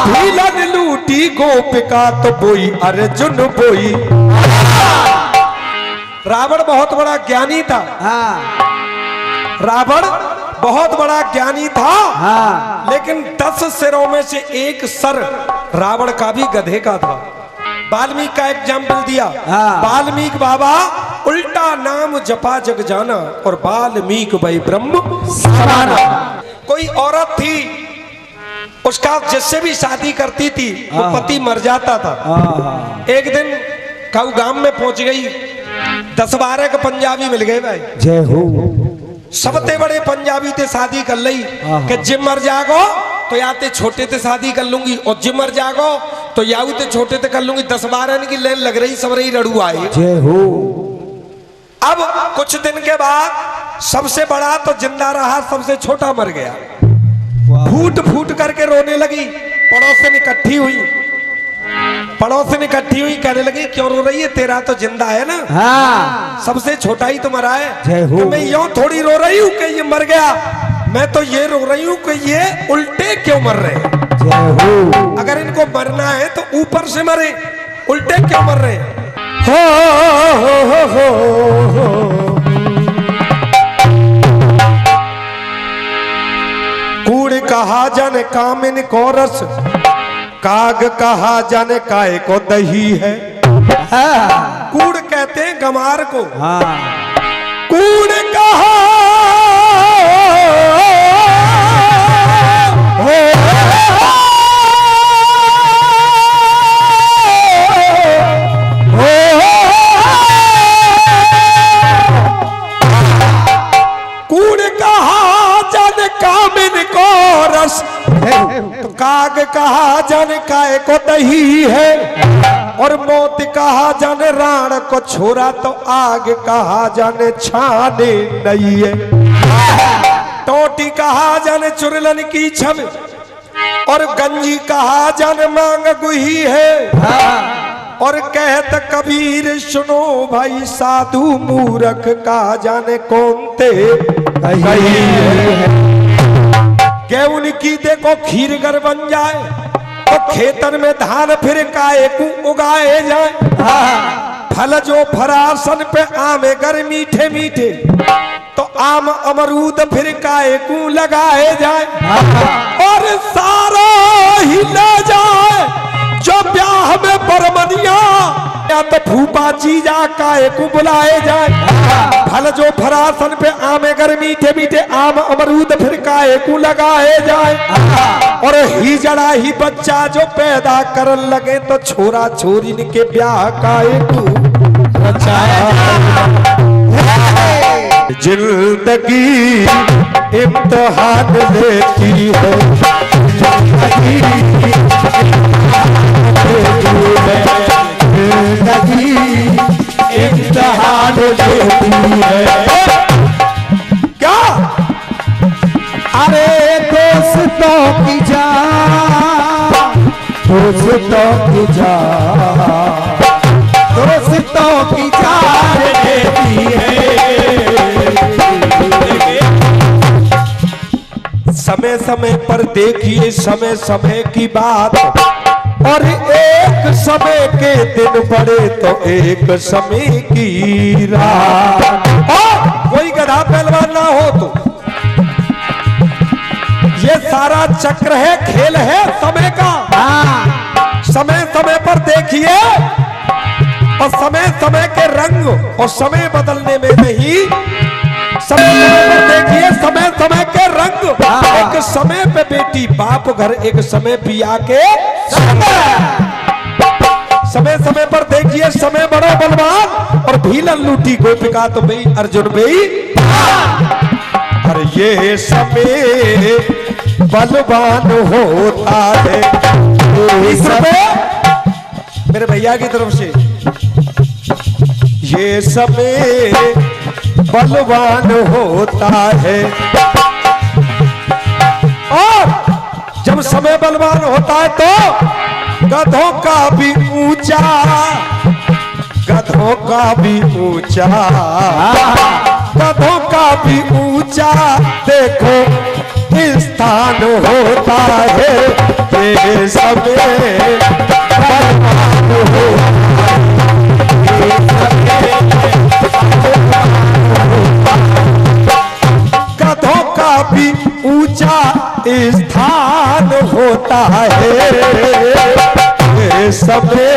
भीलन लूटी गोपिका तो बोई अर्जुन बोई। रावण बहुत बड़ा ज्ञानी था, रावण बहुत बड़ा ज्ञानी था, लेकिन 10 सिरों में से एक सर रावण का भी गधे का था। वाल्मीकि का एग्जाम्पल दिया, वाल्मीकि बाबा उल्टा नाम जपा जग जाना और वाल्मीकि वही ब्रह्म समाना। कोई औरत थी, उसका जिससे भी शादी करती थी वो पति मर जाता था। एक दिन काऊ गांव में पहुंच गई, 10-12 के पंजाबी मिल गए भाई, जय हो। सबसे बड़े पंजाबी थे शादी कर ली कि जिम मर जागो तो याते छोटे ते शादी कर लूंगी, और जिम मर जागो तो याऊ ते छोटे ते कर लूंगी। 10-12 की लाइन लग रही, सब रही रड़ू आए। जय हो। अब कुछ दिन के बाद सबसे बड़ा तो जिंदा रहा, सबसे छोटा मर गया। फूट फूट करके रोने लगी। पड़ोसन इकट्ठी हुई, पड़ोसन इकट्ठी हुई, कहने लगी क्यों रो रही है, तेरा तो जिंदा है ना, सबसे छोटा ही तो मरा है। जय हो। कि मैं यूं थोड़ी रो रही हूँ कि ये मर गया, मैं तो ये रो रही हूँ कि ये उल्टे क्यों मर रहे हैं। जय हो। अगर इनको मरना है तो ऊपर से मरे, उल्टे क्यों मर रहे हैं। कूड़ कहा जन कामिन को रस, काग कहा जन काय को दही है। कूड़ कहते हैं गमार को, कूड़ कहा काग कहा जाने काय को दही है, और मौत कहा जाने राण को छोरा, तो आग कहा जाने छाने नहीं है। टोटी कहा जाने चुरलन की छब, और गंजी कहा जाने मांग गुही है। और कहत कबीर सुनो भाई साधु मूरख कहा जाने कौन ते कही है। के उनकी देखो खीरगर बन जाए, तो खेतन में धान फिर काए को उगाए जाए। फल जो फरासन पे आमे गर मीठे मीठे, तो आम अमरूद फिर काए को लगाए जाए। और सारा ही ले जाए जो ब्याह में बरमनिया, या तो फूफा जीजा काए को बुलाए जाए। फल जो फरासन पे आमे गर मीठे मीठे, आम अमरूद फिर काए को लगाए जाए। और ही जड़ा ही बच्चा जो पैदा करन लगे, तो छोरा छोरी के ब्याह काए को जिंदगी इम्तिहान लेती है, जिंदगी इम्तिहान लेती है। क्या? अरे दोस्तों की जान, दोस्तों की जान, दोस्तों की जान देती है। समय समय पर देखिए समय समय की बात, और एक समय के दिन पड़े तो एक समय की रात। और कोई गधा पहलवान ना हो तो ये सारा चक्र है, खेल है समय का। समय समय पर देखिए, और समय समय के रंग, और समय बदलने में नहीं, समय समय पर देखिए समय समय के रंग। एक समय पे बेटी बाप घर, एक समय पिया के समय समय पर देखिए समय बड़ा बलवान, और भीलन लूटी गोपिका तो बई अर्जुन बई। और ये समय बलवान होता है, इस समय मेरे भैया की तरफ से ये समय बलवान होता है। और जब समय बलवान होता है तो गधों का भी ऊंचा, गधों का भी ऊंचा, गधों का भी ऊंचा देखो स्थान होता है। ये समय बलवान होता है, गधों का भी ऊंचा स्थान होता है। ये समय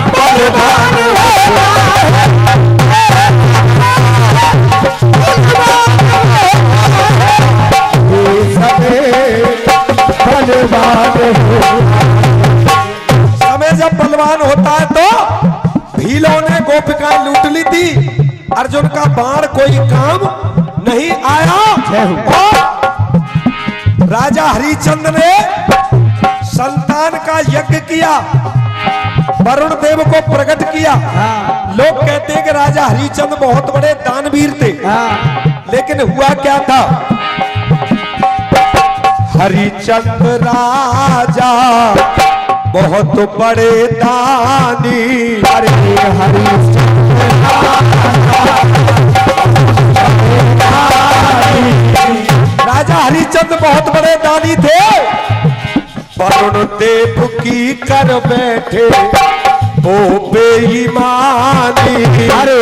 बलवान होता है, ये समय बलवान होता है। समय जब बलवान होता है तो भीलों ने गोपिकाएं लूट ली थी, अर्जुन का बाण कोई काम नहीं आया। और राजा हरिश्चंद्र ने संतान का यज्ञ किया, वरुण देव को प्रकट किया। लोग कहते हैं कि राजा हरिश्चंद्र बहुत बड़े दानवीर थे, लेकिन हुआ क्या था? हरिश्चंद्र राजा बहुत बड़े दानी, अरे हरिश्चंद्र राजा हरिश्चंद्र बहुत बड़े दानी थे। वरुण देव की कर बैठे वो बेईमानी, अरे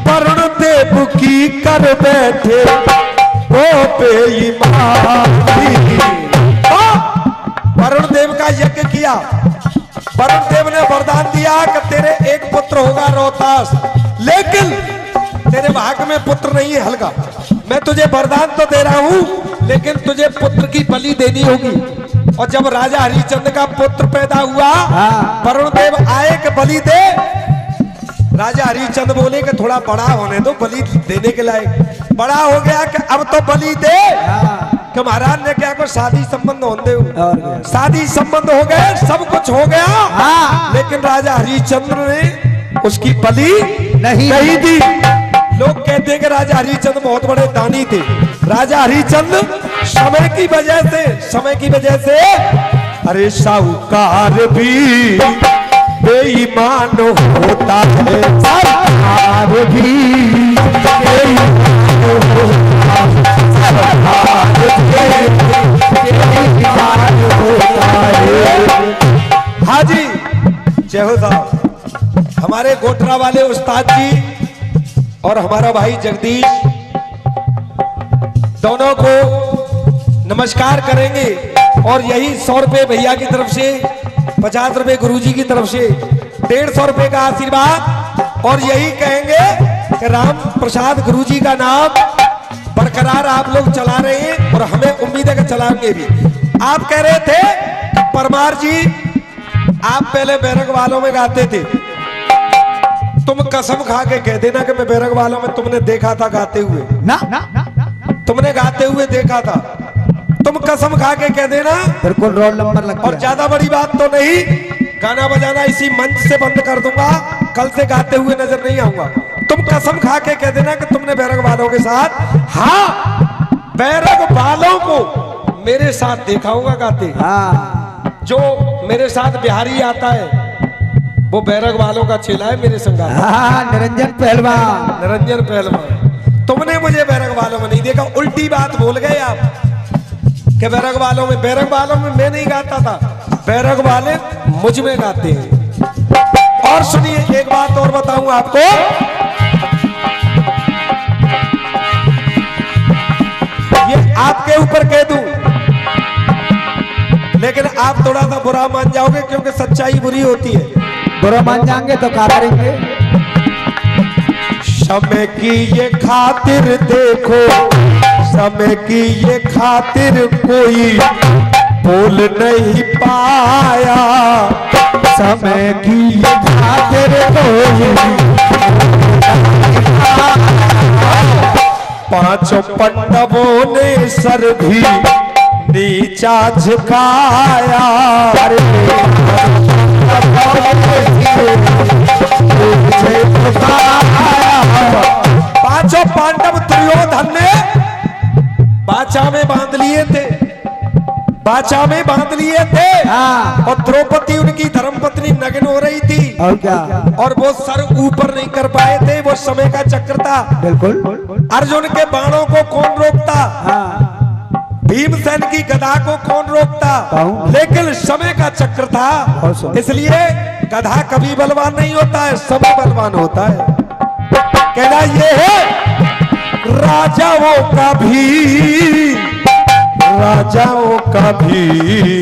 वरुण देव की कर बैठे वो बेईमानी। वरुण देव का यज्ञ किया, वरुण देव ने वरदान दिया कि तेरे एक पुत्र होगा रोहतास, लेकिन तेरे भाग्य में पुत्र नहीं है हल्का। मैं तुझे वरदान तो दे रहा हूं, लेकिन तुझे पुत्र की बलि देनी होगी। और जब राजा हरिश्चंद्र का पुत्र पैदा हुआ, वरुण देव आए कि बलि दे, राजा हरिश्चंद्र बोले कि थोड़ा बड़ा होने दो, बलि देने के लायक बड़ा हो गया कि अब तो बलि दे। कि महाराज ने क्या को शादी संबंध होते हो, शादी संबंध हो गए, सब कुछ हो गया, लेकिन राजा हरिश्चंद्र ने उसकी बलि नहीं दी। लोग कहते हैं कि राजा हरिश्चंद्र बहुत बड़े दानी थे। राजा हरिश्चंद्र समय की वजह से अरे साहूकार भी बेईमान होता है, साहूकार भी बेईमान होता है। हाजी जय हो साहब। हमारे गोटरा वाले उस्ताद जी और हमारा भाई जगदीश दोनों को नमस्कार करेंगे और यही 100 रुपए भैया की तरफ से, 50 रुपए गुरुजी की तरफ से, 150 रुपए का आशीर्वाद और यही कहेंगे कि राम प्रसाद गुरुजी का नाम बरकरार आप लोग चला रहे हैं और हमें उम्मीद है कि चलाएंगे भी। आप कह रहे थे परमार जी आप पहले बैरक वालों में गाते थे, तुम कसम खा के कह देना कि मैं बैरक वालों में तुमने देखा था गाते हुए ना, तुमने गाते हुए देखा था, तुम कसम खा के कह देना, बिल्कुल रोल नंबर लगता और ज्यादा बड़ी बात तो नहीं, गाना बजाना इसी मंच से बंद कर दूंगा, कल से गाते हुए नजर नहीं आऊंगा। तुम कसम खा के कह देना कि तुमने बैरक वालों के साथ, हाँ बैरक वालों को मेरे साथ देखा होगा गाते। हाँ। जो मेरे साथ बिहारी आता है वो बैरक वालों का चेला है मेरे संग। हाँ, निरंजन पहलवान। निरंजन पहलवान। तुमने मुझे बैरक वालों में नहीं देखा, उल्टी बात बोल गए आप कि बैरक वालों में मैं नहीं गाता था, बैरक वाले मुझ में गाते हैं। और सुनिए एक बात और बताऊं आपको, ये आपके ऊपर कह दूं लेकिन आप थोड़ा सा बुरा मान जाओगे क्योंकि सच्चाई बुरी होती है। बुरा मान जाएंगे तो क्या करेंगे? समय की ये खातिर देखो, समय की ये खातिर कोई बोल नहीं पाया, समय की ये खातिर कोई पांचों पांडवों ने सर भी नीचा झुकाया, पांचों पांडव दुर्योधन ने बाचा में बांध लिए थे, बाचा में बांध लिए थे। हाँ। और द्रौपदी उनकी धर्मपत्नी नग्न हो रही थी और क्या, और वो सर ऊपर नहीं कर पाए थे, वो समय का चक्र था। बिल्कुल। अर्जुन के बाणों को कौन रोकता? हाँ। भीमसेन की गदा को कौन रोकता? लेकिन समय का चक्र था, इसलिए गधा कभी बलवान नहीं होता है, समय बलवान होता है। कहना ये है राजाओं का भी, राजाओं का भी,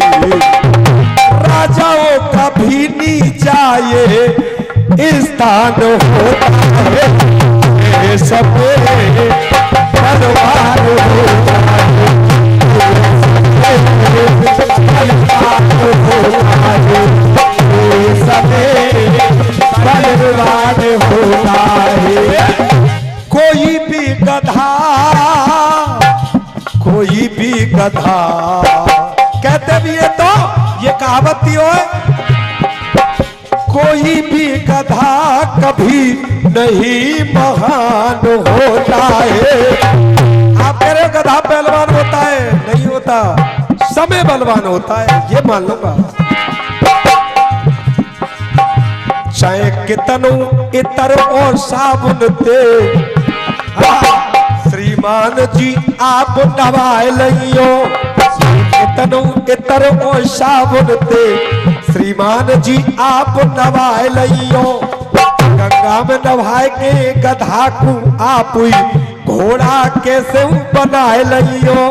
राजाओं का भी नीचा ये स्थान होता है, समय बलवान होता है, कोई भी गधा, कोई भी गधा, कहते भी है तो ये कहावत थी हो, कोई भी गधा कभी नहीं महान होता है। आप कह रहे हो गधा पहलवान होता है, नहीं होता, समय बलवान होता है, ये मान लूंगा। चाहे कितनु इतर और साबुन दे, श्रीमान जी आप नवाए लियो, कितनु इतर और साबुन दे, श्रीमान जी आप नवाए लियो, गंगा में नवाए के गधा को आप घोड़ा कैसे बनाए लियो,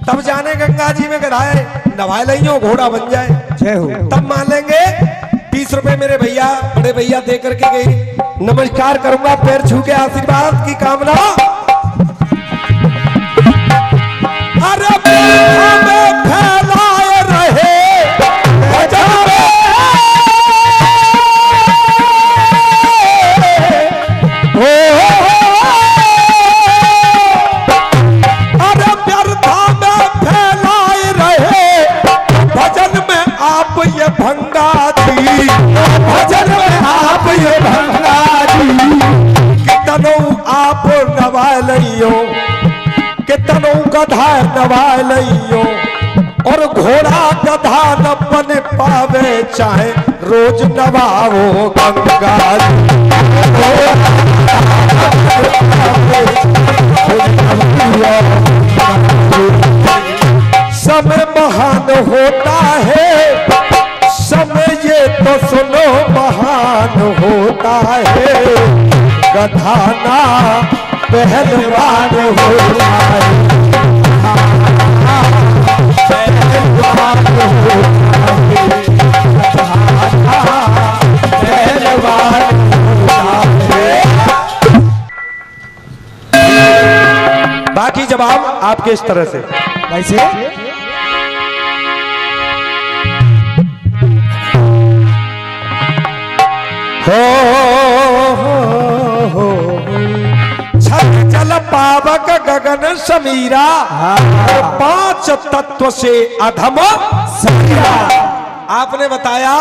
तब जाने गंगा जी में गधाए नवाए लियो घोड़ा बन जाए, जय हो। तब मान लेंगे। 20 रुपए मेरे भैया बड़े भैया दे करके गई, नमस्कार करूंगा पैर छू के आशीर्वाद की कामना। अरे में फैलाए रहे भंगा जी, भजन में आप ये भंगा जी। कितनो आप नवा लियो, कितनो गधा नवा लियो, और घोड़ा गधा न बन पावे चाहे रोज नवाओ गंगा जी। समय महान होता है, समय ये तो सुनो महान होता है, गधाना पहलवान होता है, पहलवान होता है, पहलवान होता है। बाकी जवाब आपके इस तरह से कैसे? हो छल जल पावक गगन समीरा, पांच तत्व से अधम समीरा। आपने बताया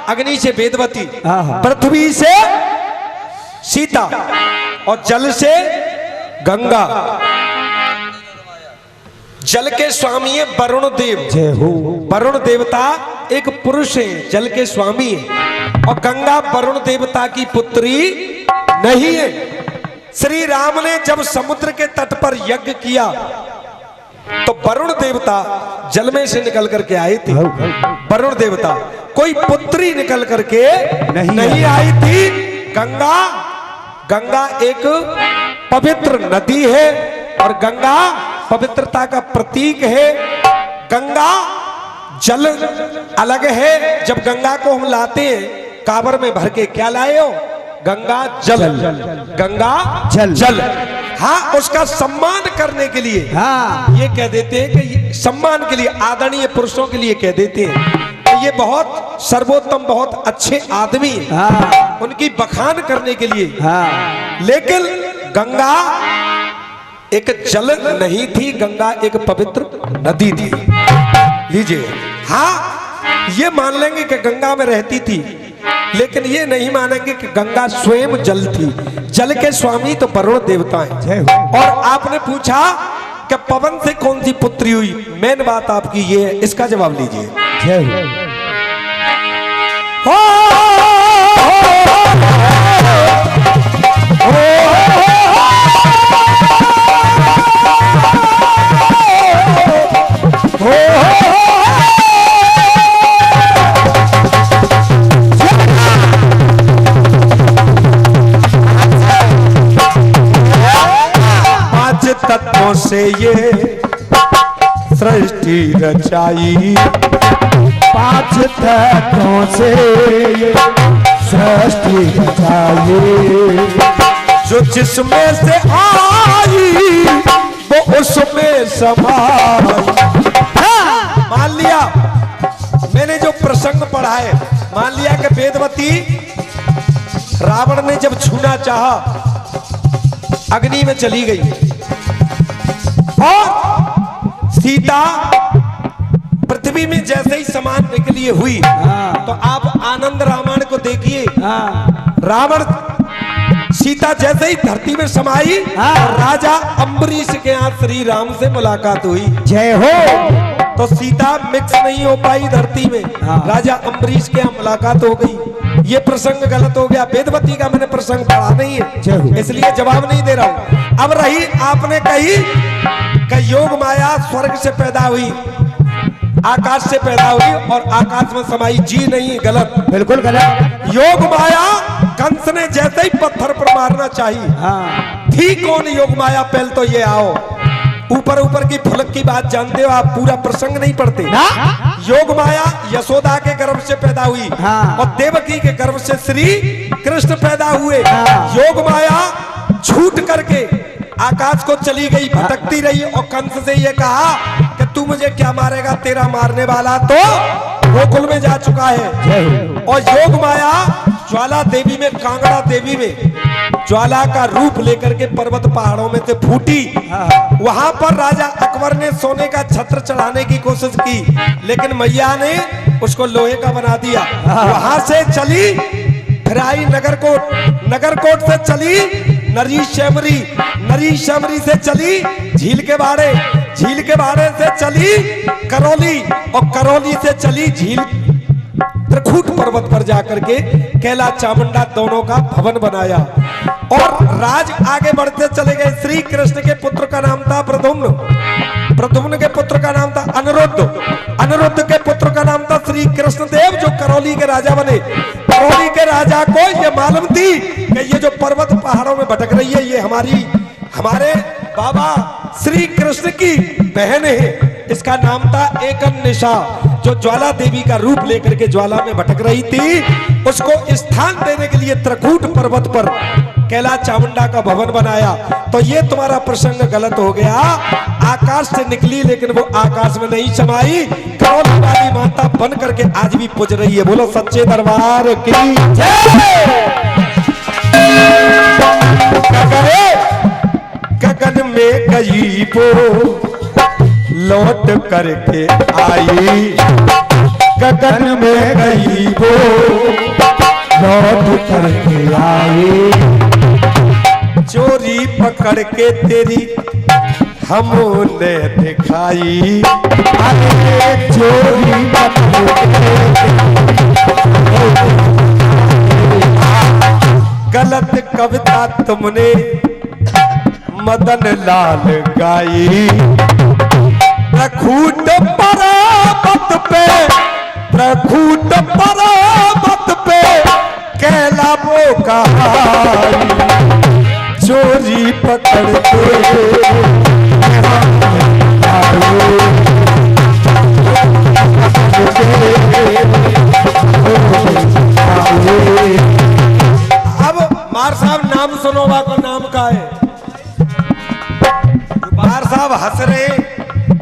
अग्नि से वेदवती, पृथ्वी से सीता और जल से गंगा। जल के स्वामी है वरुण देव। वरुण देवता एक पुरुष है, जल के स्वामी है, और गंगा वरुण देवता की पुत्री नहीं है। श्री राम ने जब समुद्र के तट पर यज्ञ किया तो वरुण देवता जल में से निकल करके आए थे। वरुण देवता कोई पुत्री निकल करके नहीं आई थी। गंगा एक पवित्र नदी है और गंगा पवित्रता का प्रतीक है। गंगा जल अलग है। जब गंगा को हम लाते हैं कांवर में भर के, क्या लाए हो? गंगा जल। गंगा जल। हाँ, उसका सम्मान करने के लिए ये कह देते हैं कि सम्मान के लिए, आदरणीय पुरुषों के लिए कह देते हैं कि ये बहुत सर्वोत्तम, बहुत अच्छे आदमी हैं, उनकी बखान करने के लिए। लेकिन गंगा एक जल नहीं थी, गंगा एक पवित्र नदी थी। लीजिए, हाँ ये मान लेंगे कि गंगा में रहती थी, लेकिन ये नहीं मानेंगे कि गंगा स्वयं जल थी। जल के स्वामी तो वरुण देवता हैं। और आपने पूछा कि पवन से कौन सी पुत्री हुई, मेन बात आपकी ये है, इसका जवाब लीजिए। तत्वों से ये सृष्टि रचाई, पांच तत्वों से ये सृष्टि रचाई, जो जिसमें से आई वो उसमें समाई। मान लिया मैंने जो प्रसंग पढ़ा है, मान लिया कि वेदवती रावण ने जब छूना चाहा अग्नि में चली गई, और सीता पृथ्वी में जैसे ही समान निकली हुई, तो आप आनंद रामायण को देखिए। रावण सीता जैसे ही धरती में समाई, राजा अम्बरीश के यहाँ श्री राम से मुलाकात हुई। जय हो। तो सीता मिक्स नहीं हो पाई धरती में, राजा अम्बरीश के यहाँ मुलाकात हो गई। ये प्रसंग गलत हो गया। वेदवती का मैंने प्रसंग पढ़ा नहीं है, इसलिए जवाब नहीं दे रहा हूं। अब रही आपने कही कि योग माया स्वर्ग से पैदा हुई, आकाश से पैदा हुई और आकाश में समाई। जी नहीं, गलत, बिल्कुल गलत। योग माया कंस ने जैसे ही पत्थर पर मारना चाहिए थी कौन योग माया? पहले तो ये आओ, ऊपर ऊपर की फलक की बात जानते हो आप, पूरा प्रसंग नहीं पढ़ते। योग माया यशोदा के गर्भ से पैदा हुई और देवकी के गर्भ से श्री कृष्ण पैदा हुए। योग माया छूट करके आकाश को चली गई, भटकती रही और कंस से ये कहा कि तू मुझे क्या मारेगा, तेरा मारने वाला तो गोकुल में जा चुका है। और योग माया ज्वाला देवी में, कांगड़ा देवी में ज्वाला का रूप लेकर के पर्वत पहाड़ों में से फूटी। वहां पर राजा अकबर ने सोने का छत्र चढ़ाने की कोशिश की, लेकिन मैया ने उसको लोहे का बना दिया। वहां से चली फिर आई नगरकोट से चली नरी श्यामरी से चली झील के बाड़े से चली करौली और करौली से चली झील त्रिकूट पर्वत पर जाकर के कैला चामुंडा दोनों का भवन बनाया और राज आगे बढ़ते चले गए। श्री कृष्ण के पुत्र का नाम था प्रद्युम्न के पुत्र का नाम था अनिरुद्ध के पुत्र का नाम था श्री कृष्ण देव, जो करौली के राजा बने। करौली के राजा को ये मालूम थी कि ये जो पर्वत पहाड़ों में भटक रही है ये हमारे बाबा श्री कृष्ण की बहन है। इसका नाम था एकन्निशा, जो ज्वाला देवी का रूप लेकर के ज्वाला में भटक रही थी। उसको स्थान देने के लिए त्रिकूट पर्वत पर कैला चामुंडा का भवन बनाया। तो ये तुम्हारा प्रसंग गलत हो गया। आकाश से निकली लेकिन वो आकाश में नहीं समाई। करौली वाली माता बन करके आज भी पूज रही है। बोलो सच्चे दरबार की गगन में गई वो लौट करके आई, गगन में गई वो लौट करके आई, चोरी पकड़ के तेरी हमने दिखाई। अरे चोरी गलत कविता तुमने मदन लाल गाई। प्रखूट पर्वत पे कैला वो कहाई, चोरी पकड़ के अब मार साहब नाम सुनोवा को नाम का है। मार साहब हंस रहे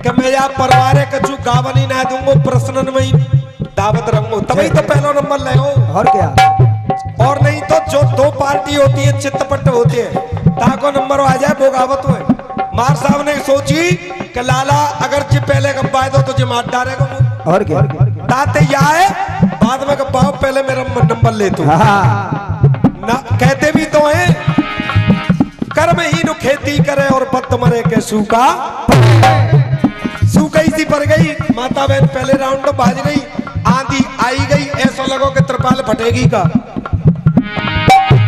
कि मैं या परिवार कछु गावनी ना दूंगो प्रश्न में ही दावत रंगो, तभी तो पहला नंबर ले हो। और क्या, और नहीं तो जो दो पार्टी होती है चित्तपट होते हैं ताको नंबर आ जाए वो गावत हुए। मार साहब ने सोची कि लाला अगर जी पहले गप्पा दो तुझे मार डालेगा। और क्या, ताते या है बाद में गप्पा पहले मेरा नंबर ले तू ना, कहते भी तो हैं कर्म ही नु खेती करे और पत्त मरे के सूखा ही सी पर गई। माता बहन पहले राउंड तो बाज गई, आंधी आई गई, ऐसा लगो कि त्रिपाल फटेगी का,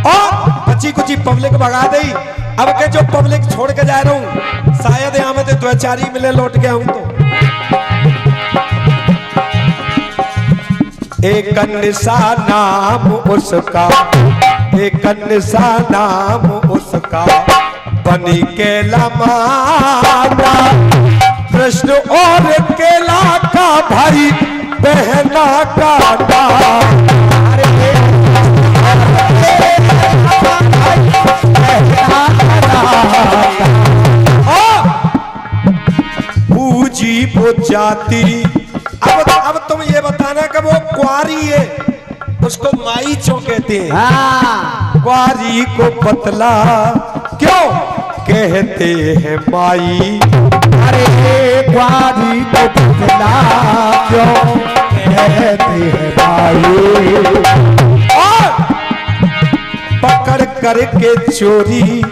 और बची कुछ पब्लिक भगा दी। अब के जो पब्लिक छोड़ के जा रहा हूं शायद यहाँ में दो चार ही मिले लौट के आऊं तो। एक निशा नाम उसका, एक निशा नाम उसका, बनी केला माता कृष्ण और केला का भाई बहना का नाम। पूजी वो जाती। अब तुम ये बताना कि वो कुआरी है उसको माई क्यों कहते हैं? कुआरी को पतला क्यों कहते हैं माई? अरे कुआरी को पतला क्यों कहते हैं माई? और पकड़ करके चोरी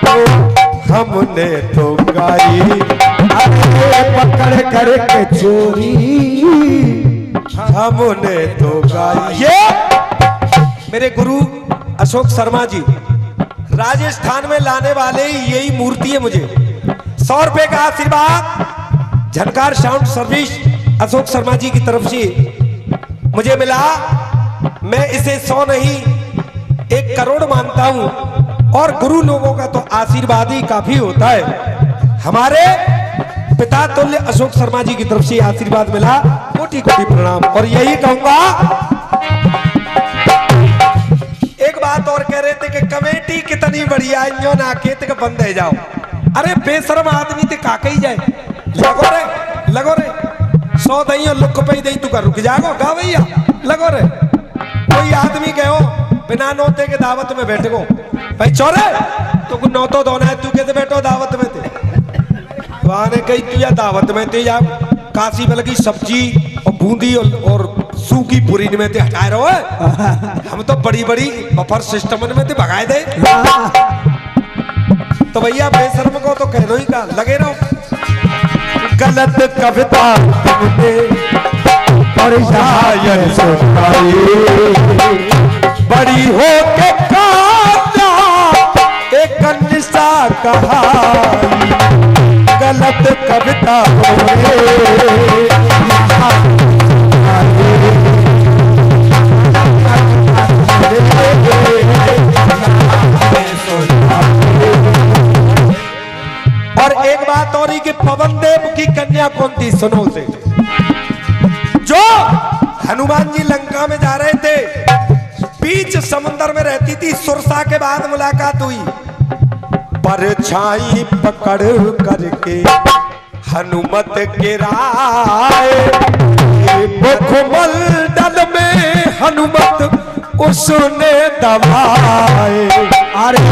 तो हमने तो गाई। अरे पकड़ करके चोरी हमने तो गाई। ये मेरे गुरु अशोक शर्मा जी राजस्थान में लाने वाले यही मूर्ति है। मुझे 100 रुपए का आशीर्वाद झनकार साउंड सर्विस अशोक शर्मा जी की तरफ से मुझे मिला। मैं इसे 100 नहीं 1 करोड़ मानता हूं, और गुरु लोगों का तो आशीर्वाद ही काफी होता है। हमारे पिता तुल्य अशोक शर्मा जी की तरफ से आशीर्वाद मिला, कोटि कोटि प्रणाम। और यही कहूंगा, एक बात और कह रहे थे कि कमेटी कितनी बढ़िया है, ना खेत के बंद है जाओ। अरे बेशरम आदमी थे काके ही जाए, लगो रे 100 दही और लुक पे दही तू कर रुक जाओ गा भैया लगो रे। कोई आदमी कहो बिना नौते के दावत में बैठ गो भाई चोरे तो नौतो दोना है, तू कैसे बैठो दावत में थे? वहां ने कही तू या दावत में थे या काशी में लगी सब्जी और बूंदी और सूखी पूरी में ते हटाए रहो हम तो बड़ी बड़ी बफर सिस्टम में ते भगाए दे। तो भैया बेशर्म को तो कह दो ही का लगे रहो। गलत कविता तुमने और शायर सुनाई, बड़ी हो के काला एक निशा कहानी, गलत कविता और एक बात और ही कि पवन देव की कन्या कौन थी सुनो से। जो हनुमान जी लंका में जा रहे थे, बीच समुद्र में रहती थी, सुरसा के बाद मुलाकात हुई, परछाई पकड़ करके हनुमत गिराए, मुखमंडल में हनुमत उसने दबाए। अरे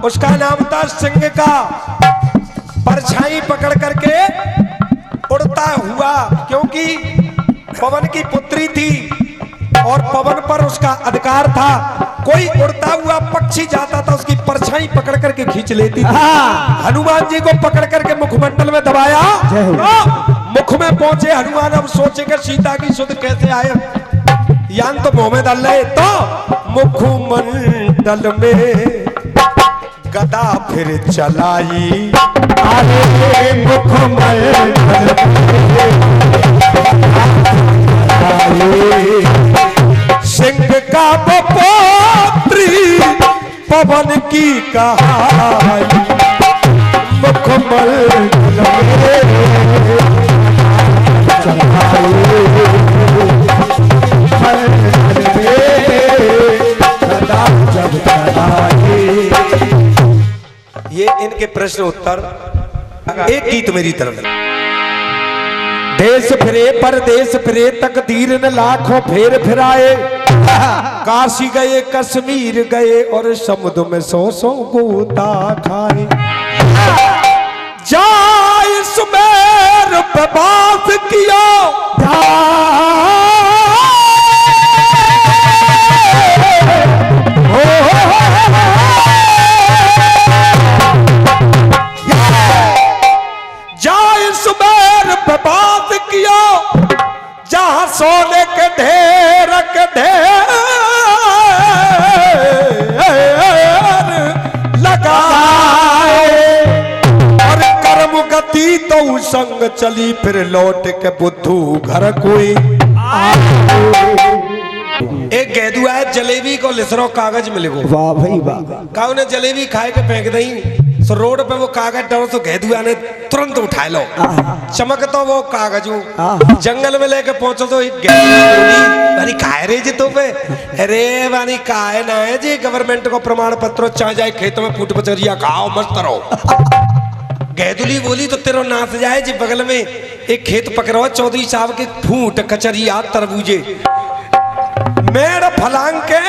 उसका नाम था सिंह का। परछाई पकड़ करके उड़ता हुआ, क्योंकि पवन की पुत्री थी और पवन पर उसका अधिकार था, कोई उड़ता हुआ पक्षी जाता था उसकी परछाई पकड़ करके खींच लेती थी। हनुमान जी को पकड़ करके मुखमंडल में दबाया, मुख में पहुंचे हनुमान। अब सोचेंगे सीता की सुध कैसे आए, यान तो मुंह में डाल रहे, तो मुखमंडल में गदा फिर चलाई। अरे मुखमंडल सिंह का पुत्री पवन की कहानी, मुखमंडल ये इनके प्रश्न उत्तर। एक गीत मेरी तरफ। देश फिरे परदेश फिरे तकदीर ने लाखों फेर फिराए, काशी गए कश्मीर गए और समुद्र में सौ गोता खाए। जाए सुमेर पे बात किया, जाए सुमेर पे बात किया, जहां सोने के ढेर लगाए, और कर्म गति तो संग चली, फिर लौट के बुद्धू घर कोई। एक गैदू है जलेबी को लिसरो कागज मिलेगो। वाह भाई वाह। का उन्हें जलेबी खाए के फेंक दई, सो रोड पे वो कागज डरो तो गैदुआ ने तुरंत उठा लो, चमक तो वो कागज जंगल में लेके पहुंचो तो एक गैदू काहे रे जी तो पे, अरे वानी काहे ना है जी, गवर्नमेंट को प्रमाण पत्र चाहे जाए खेतों में फूट पचरिया खाओ मस्त रहो। गैदुली बोली तो तेरो नाच जाए जी, बगल में एक खेत पकड़ो चौधरी साहब के फूट कचरिया तरबूजे, मेड़ फलांग के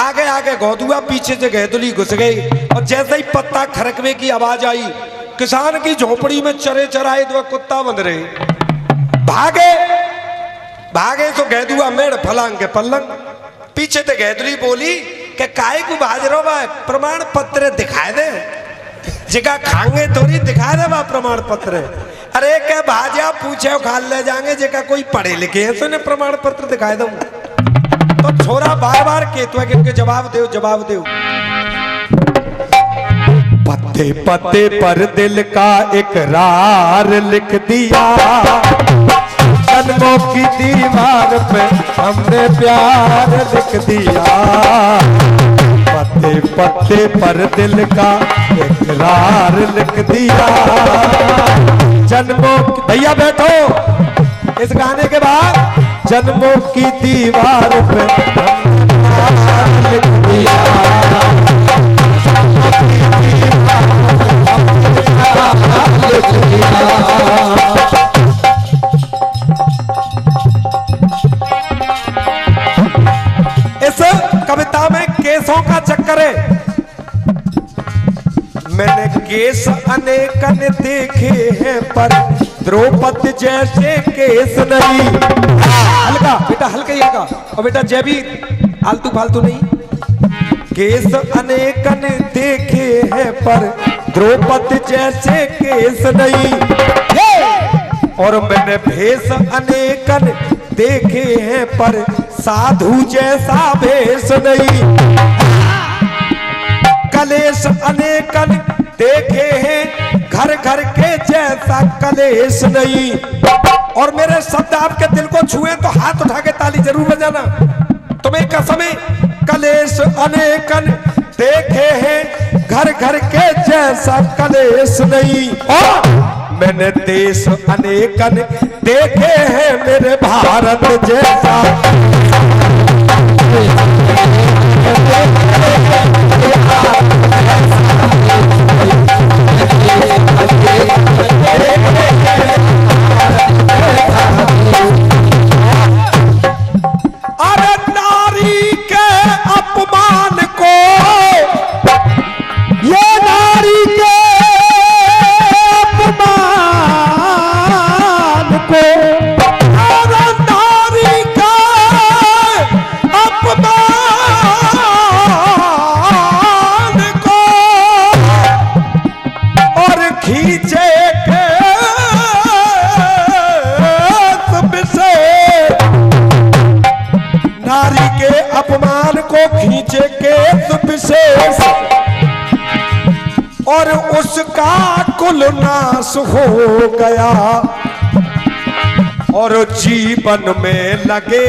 आगे आगे गौदुआ, पीछे से गैदुली घुस गई, और जैसे ही पत्ता खरकने की आवाज आई, किसान की झोपड़ी में चरे चराए दो कुत्ता बंध रहे, भागे भागे तो गैदुआ मेड़ फलांग के पल्लंग, पीछे से गैदुली बोली कि काय को भाजरो बा प्रमाण पत्र दिखाए दे, जिका खाएंगे थोड़ी दिखा दे बा प्रमाण पत्र। अरे क्या भाजा पूछे खा ले जाएंगे, जिका कोई पढ़े लिखे है तो ने प्रमाण पत्र दिखाए दो। तो छोरा बार बार कहते हैं कि जवाब दो जवाब दो। पत्ते पत्ते पर दिल का इकरार लिख दिया, जन्मों की दीवार पे हमने प्यार लिख दिया, पत्ते पत्ते पर दिल का इकरार लिख दिया, जन्मों भैया बैठो इस गाने के बाद, जन्मों की दीवार पे लिख दिया, इस कविता में केसों का चक्कर है। अनेकन देखे हैं पर द्रौपदी जैसे केस नहीं। हल्का बेटा, हल्का ही हल्का, और बेटा जय भी आलतू फालतू नहीं। केस अनेकन देखे हैं पर द्रौपदी जैसे केस नहीं, और मैंने भेष अनेकन देखे हैं पर साधु जैसा भेष नहीं। कलेश अनेकन देखे हैं घर घर के जैसा कलेश नहीं। और मेरे शब्द आपके दिल को छुए तो हाथ उठा के ताली जरूर बजाना। तुम्हें कसम है, कलेश अनेकन देखे हैं घर घर के जैसा कलेश नहीं। और मैंने देश अनेकन देखे हैं मेरे भारत जैसा। अरे नारी के अपमान को, ये नारी के अपमान को, अरे नारी का अपमान को, और खींचे के से नारी के अपमान को खींचे के विशेष, और उसका कुल नाश हो गया, और जीवन में लगे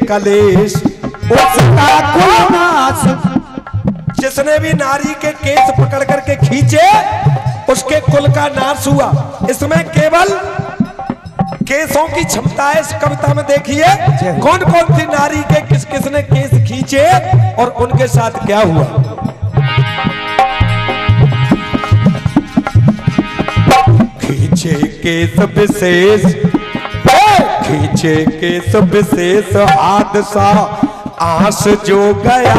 कलेश उसका कुल नाश। जिसने भी नारी के केस पकड़ करके खींचे उसके कुल का नाश हुआ। इसमें केवल केसों की क्षमता है। इस कविता में देखिए कौन कौन सी नारी के किस किसने केस खींचे और उनके साथ क्या हुआ। खींचे केस विशेष, खींचे केस विशेष हादसा आस जो गया।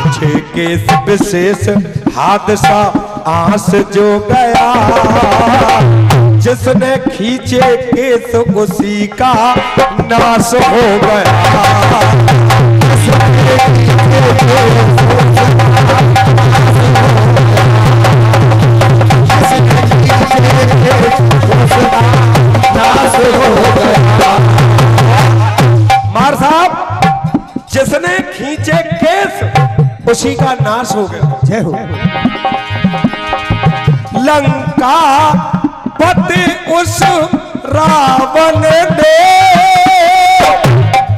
खींचे केस विशेष हादसा आस जो गया। जिसने खींचे केस उसी का नाश हो गया। मार साहब, जिसने खींचे केस उसी का नाश हो गया। जय हो। लंका पति उस रावण ने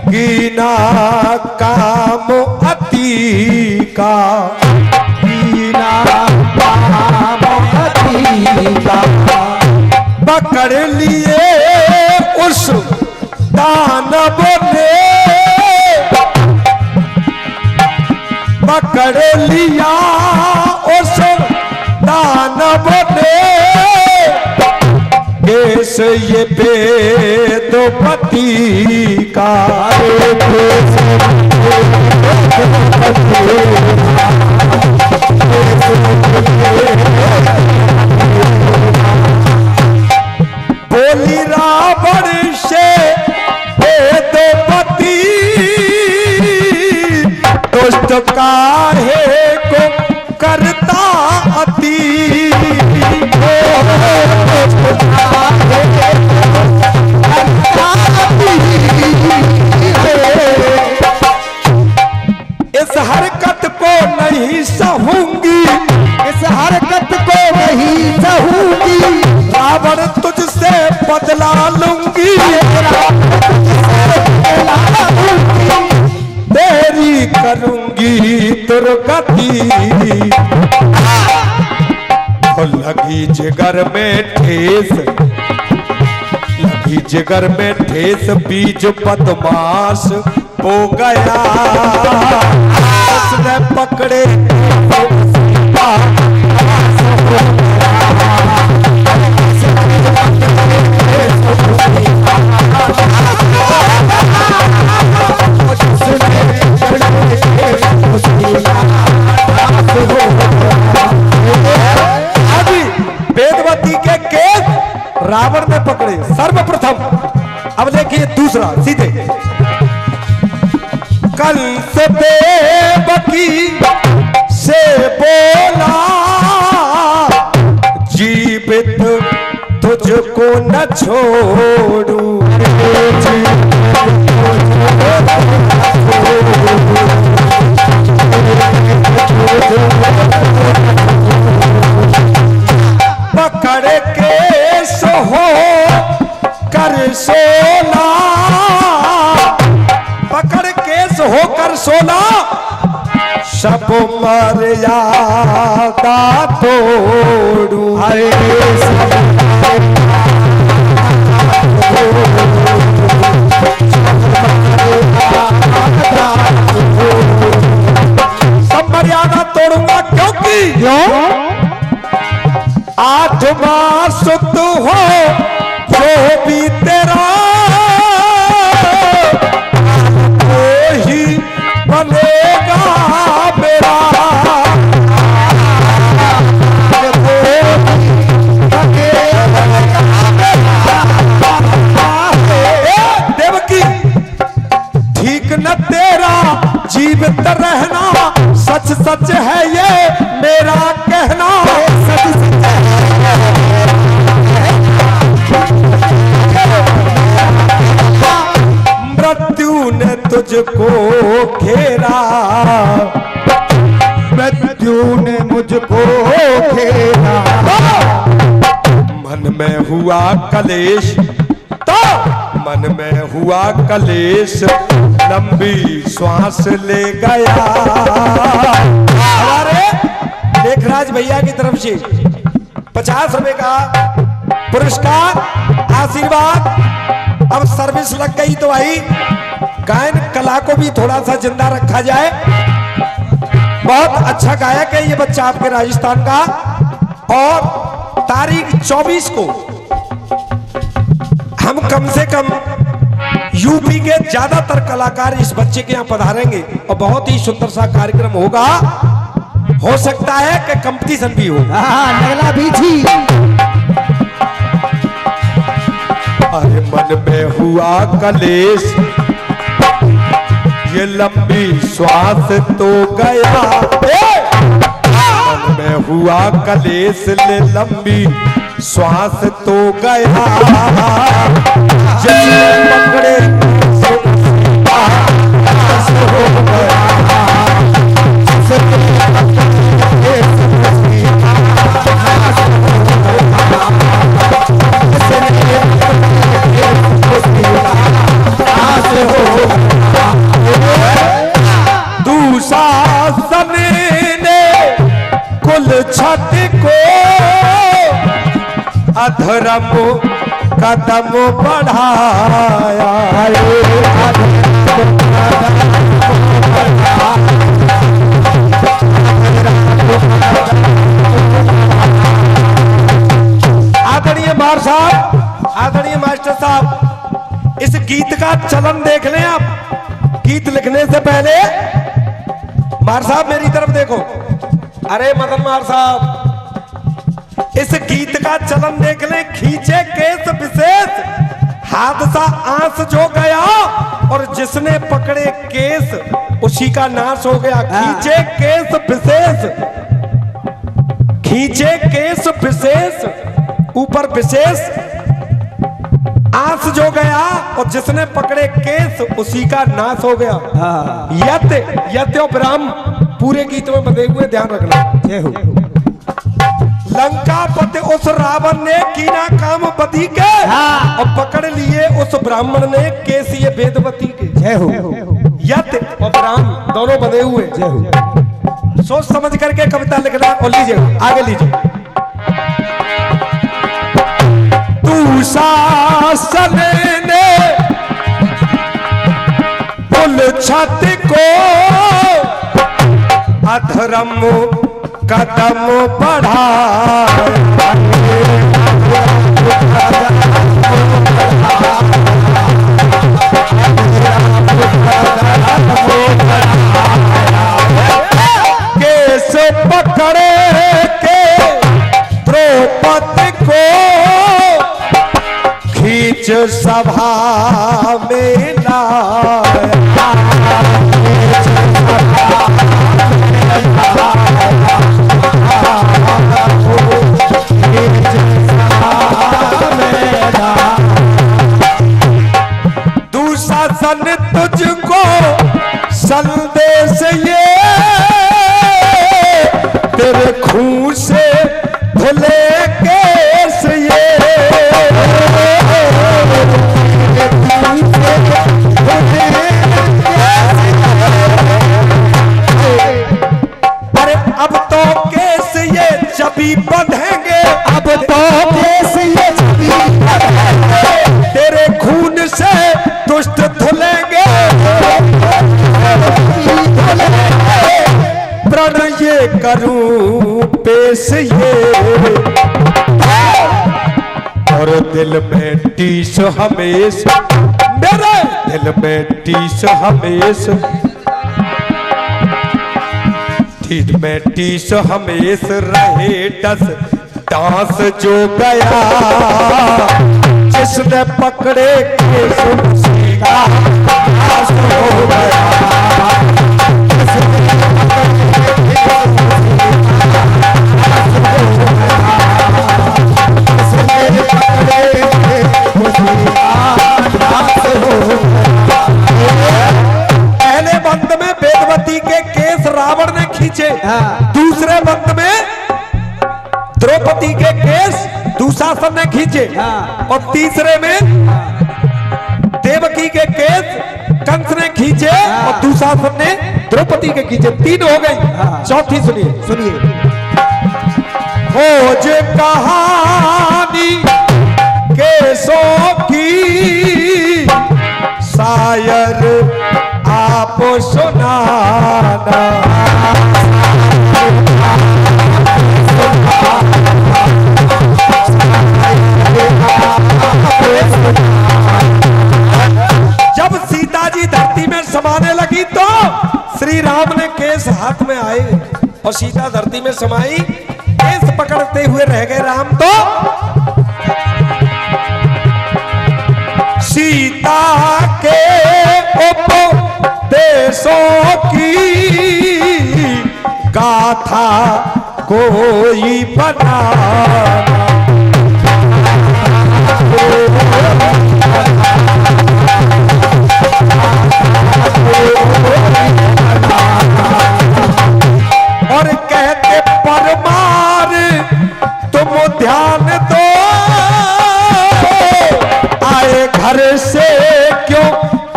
कीना काम अति का, कीना काम अति का। पकड़ लिए उस दानव ने, पकड़ लिया उस दानव ने। केस ये वेदपति का, बोली रावण से वेदपति दुष्ट काहे को करता अति। इस हरकत को नहीं सहूंगी, इस हरकत को नहीं सहूंगी। रावण तुझसे बदला लूंगी, तेरी करूंगी दुर्गति। लगी जिगर में ठेस, लगी जिगर में ठेस, बीज बदमाश हो गया। उसने पकड़े वेदवती के केस रावण ने पकड़े सर्वप्रथम। अब देखिए दूसरा सीधे, कंस देवकी से बोला जीवित तुझको न छोड़ू, पकड़ के सो कर सोला, पकड़ केस होकर सोला, सब मर्यादा तोड़ू। सब मर्यादा तोड़ूंगा क्योंकि आत्मा सुत हो जो भी तेरा ही बनेगा मेरा। देवकी ठीक न तेरा जीवित रहना, सच सच है ये मेरा कहना, सच सच मृत्यु ने तुझको घेरा, मृत्यु ने मुझको घेरा, मन में हुआ कलेश, तो मन में हुआ कलेश, लंबी श्वास ले गया। हमारे लेखराज भैया की तरफ से 50 रुपए का पुरस्कार आशीर्वाद। अब सर्विस लग गई तो भाई गायन कला को भी थोड़ा सा जिंदा रखा जाए। बहुत अच्छा गायक है ये बच्चा आपके राजस्थान का, और तारीख 24 को हम कम से कम यूपी के ज्यादातर कलाकार इस बच्चे के यहाँ पधारेंगे और बहुत ही सुंदर सा कार्यक्रम होगा। हो सकता है कि कंपटीशन भी हो। नगला भी थी। अरे मन में हुआ कलेश, ये लंबी श्वास तो गया, मन में हुआ कलेश, ले लंबी श्वास तो गया, जिसने पकड़े दुशासन ने कुल छत को अधर्म कदम बढ़ाया, आदरणीय मार साहब, आदरणीय मास्टर साहब, इस गीत का चलन देख लें आप। गीत लिखने से पहले मार साहब मेरी तरफ देखो। अरे मदन मार साहब, इस गीत का चलन देख लें। खींचे केस विशेष, हादसा आंस जो गया, और जिसने पकड़े केस उसी का नाश हो गया। खींचे केस विशेष, खींचे केस विशेष, ऊपर विशेष, आंस जो गया, और जिसने पकड़े केस उसी का नाश हो गया। यत्य यत्यो ब्राह्म पूरे गीत में बंधे हुए, ध्यान रखना। लंकापति उस रावण ने कीना काम बदी के, और पकड़ लिए उस ब्राह्मण ने केस ये वेदवती के। जय हो। यत्य और ब्राह्म दोनों बंधे हुए। जय हो। सोच समझ करके कविता लिखना। और लीजिए आगे लीजिए। तू शासन ने कुल छत को अधर्म कदम बढ़ा, केस पकड़े के द्रौपदी नीच सभा में लाया, दुशासन तुझको संदेश ये तेरे खून से धुले केस ये, अरे अब तो केस ये जबी बंधेंगे, अब तो केस ये जबी बंधेंगे, तेरे खून से दुष्ट धुलेंगे, प्रण ये करूं पेश ये, और दिल में टीस हमेश, मेरे दिल में टीस हमेश, दिल में टीस हमेश रहे डस डांस जो गया, जिसने पकड़े केस उसका नाश हो गया, पहले बंद में वेदवती के केस रावण ने खींचे, दूसरे बंद में द्रौपदी के केस दुशासन ने खींचे, और तीसरे में देवकी के केस कंस ने खींचे और दुशासन ने द्रौपदी के खींचे। 3 हो गई। चौथी सुनिए सुनिए। खोज कहानी केसों की शायर आप सुनाना, जब सीता जी धरती में समाने लगी तो श्री राम ने केस हाथ में आए और सीता धरती में समाई, केस पकड़ते हुए रह गए राम। तो सीता के उपदेशों की गाथा कोई बनाना, और कहते परमार तुम ध्यान दो, आए घर से क्यों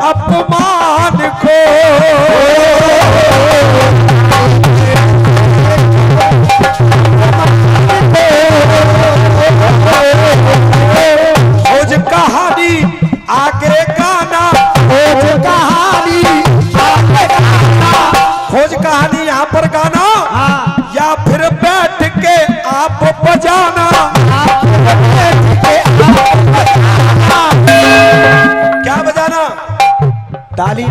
अपमान को, खोज कहानी आगे गाना, खोज कहानी आगे गाना, खोज कहानी यहाँ पर गाना या फिर बैठ के आप बजाना, क्या बजाना? ताली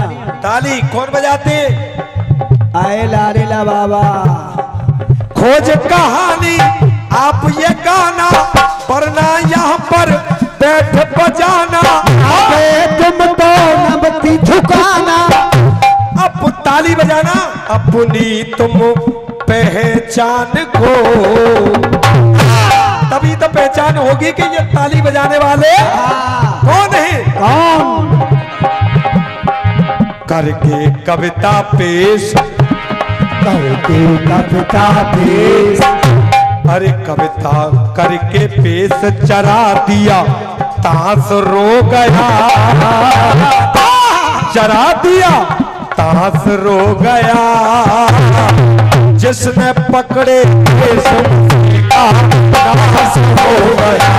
ताली। कौन बजाते? आए लारेला बाबा। खोज कहानी आप ये गाना, वरना यहाँ पर बैठ बजाना, तुम तो नबती झुकाना, अब ताली बजाना अपनी तुम पहचान को, तभी तो पहचान होगी कि ये ताली बजाने वाले कौन है। कौन? करके कविता पेश, करके कविता पेश, अरे कविता करके पेश चरा दिया ताश रो गया, चरा दिया ताश रो गया, जिसने पकड़े केस उसका नाश हो गया।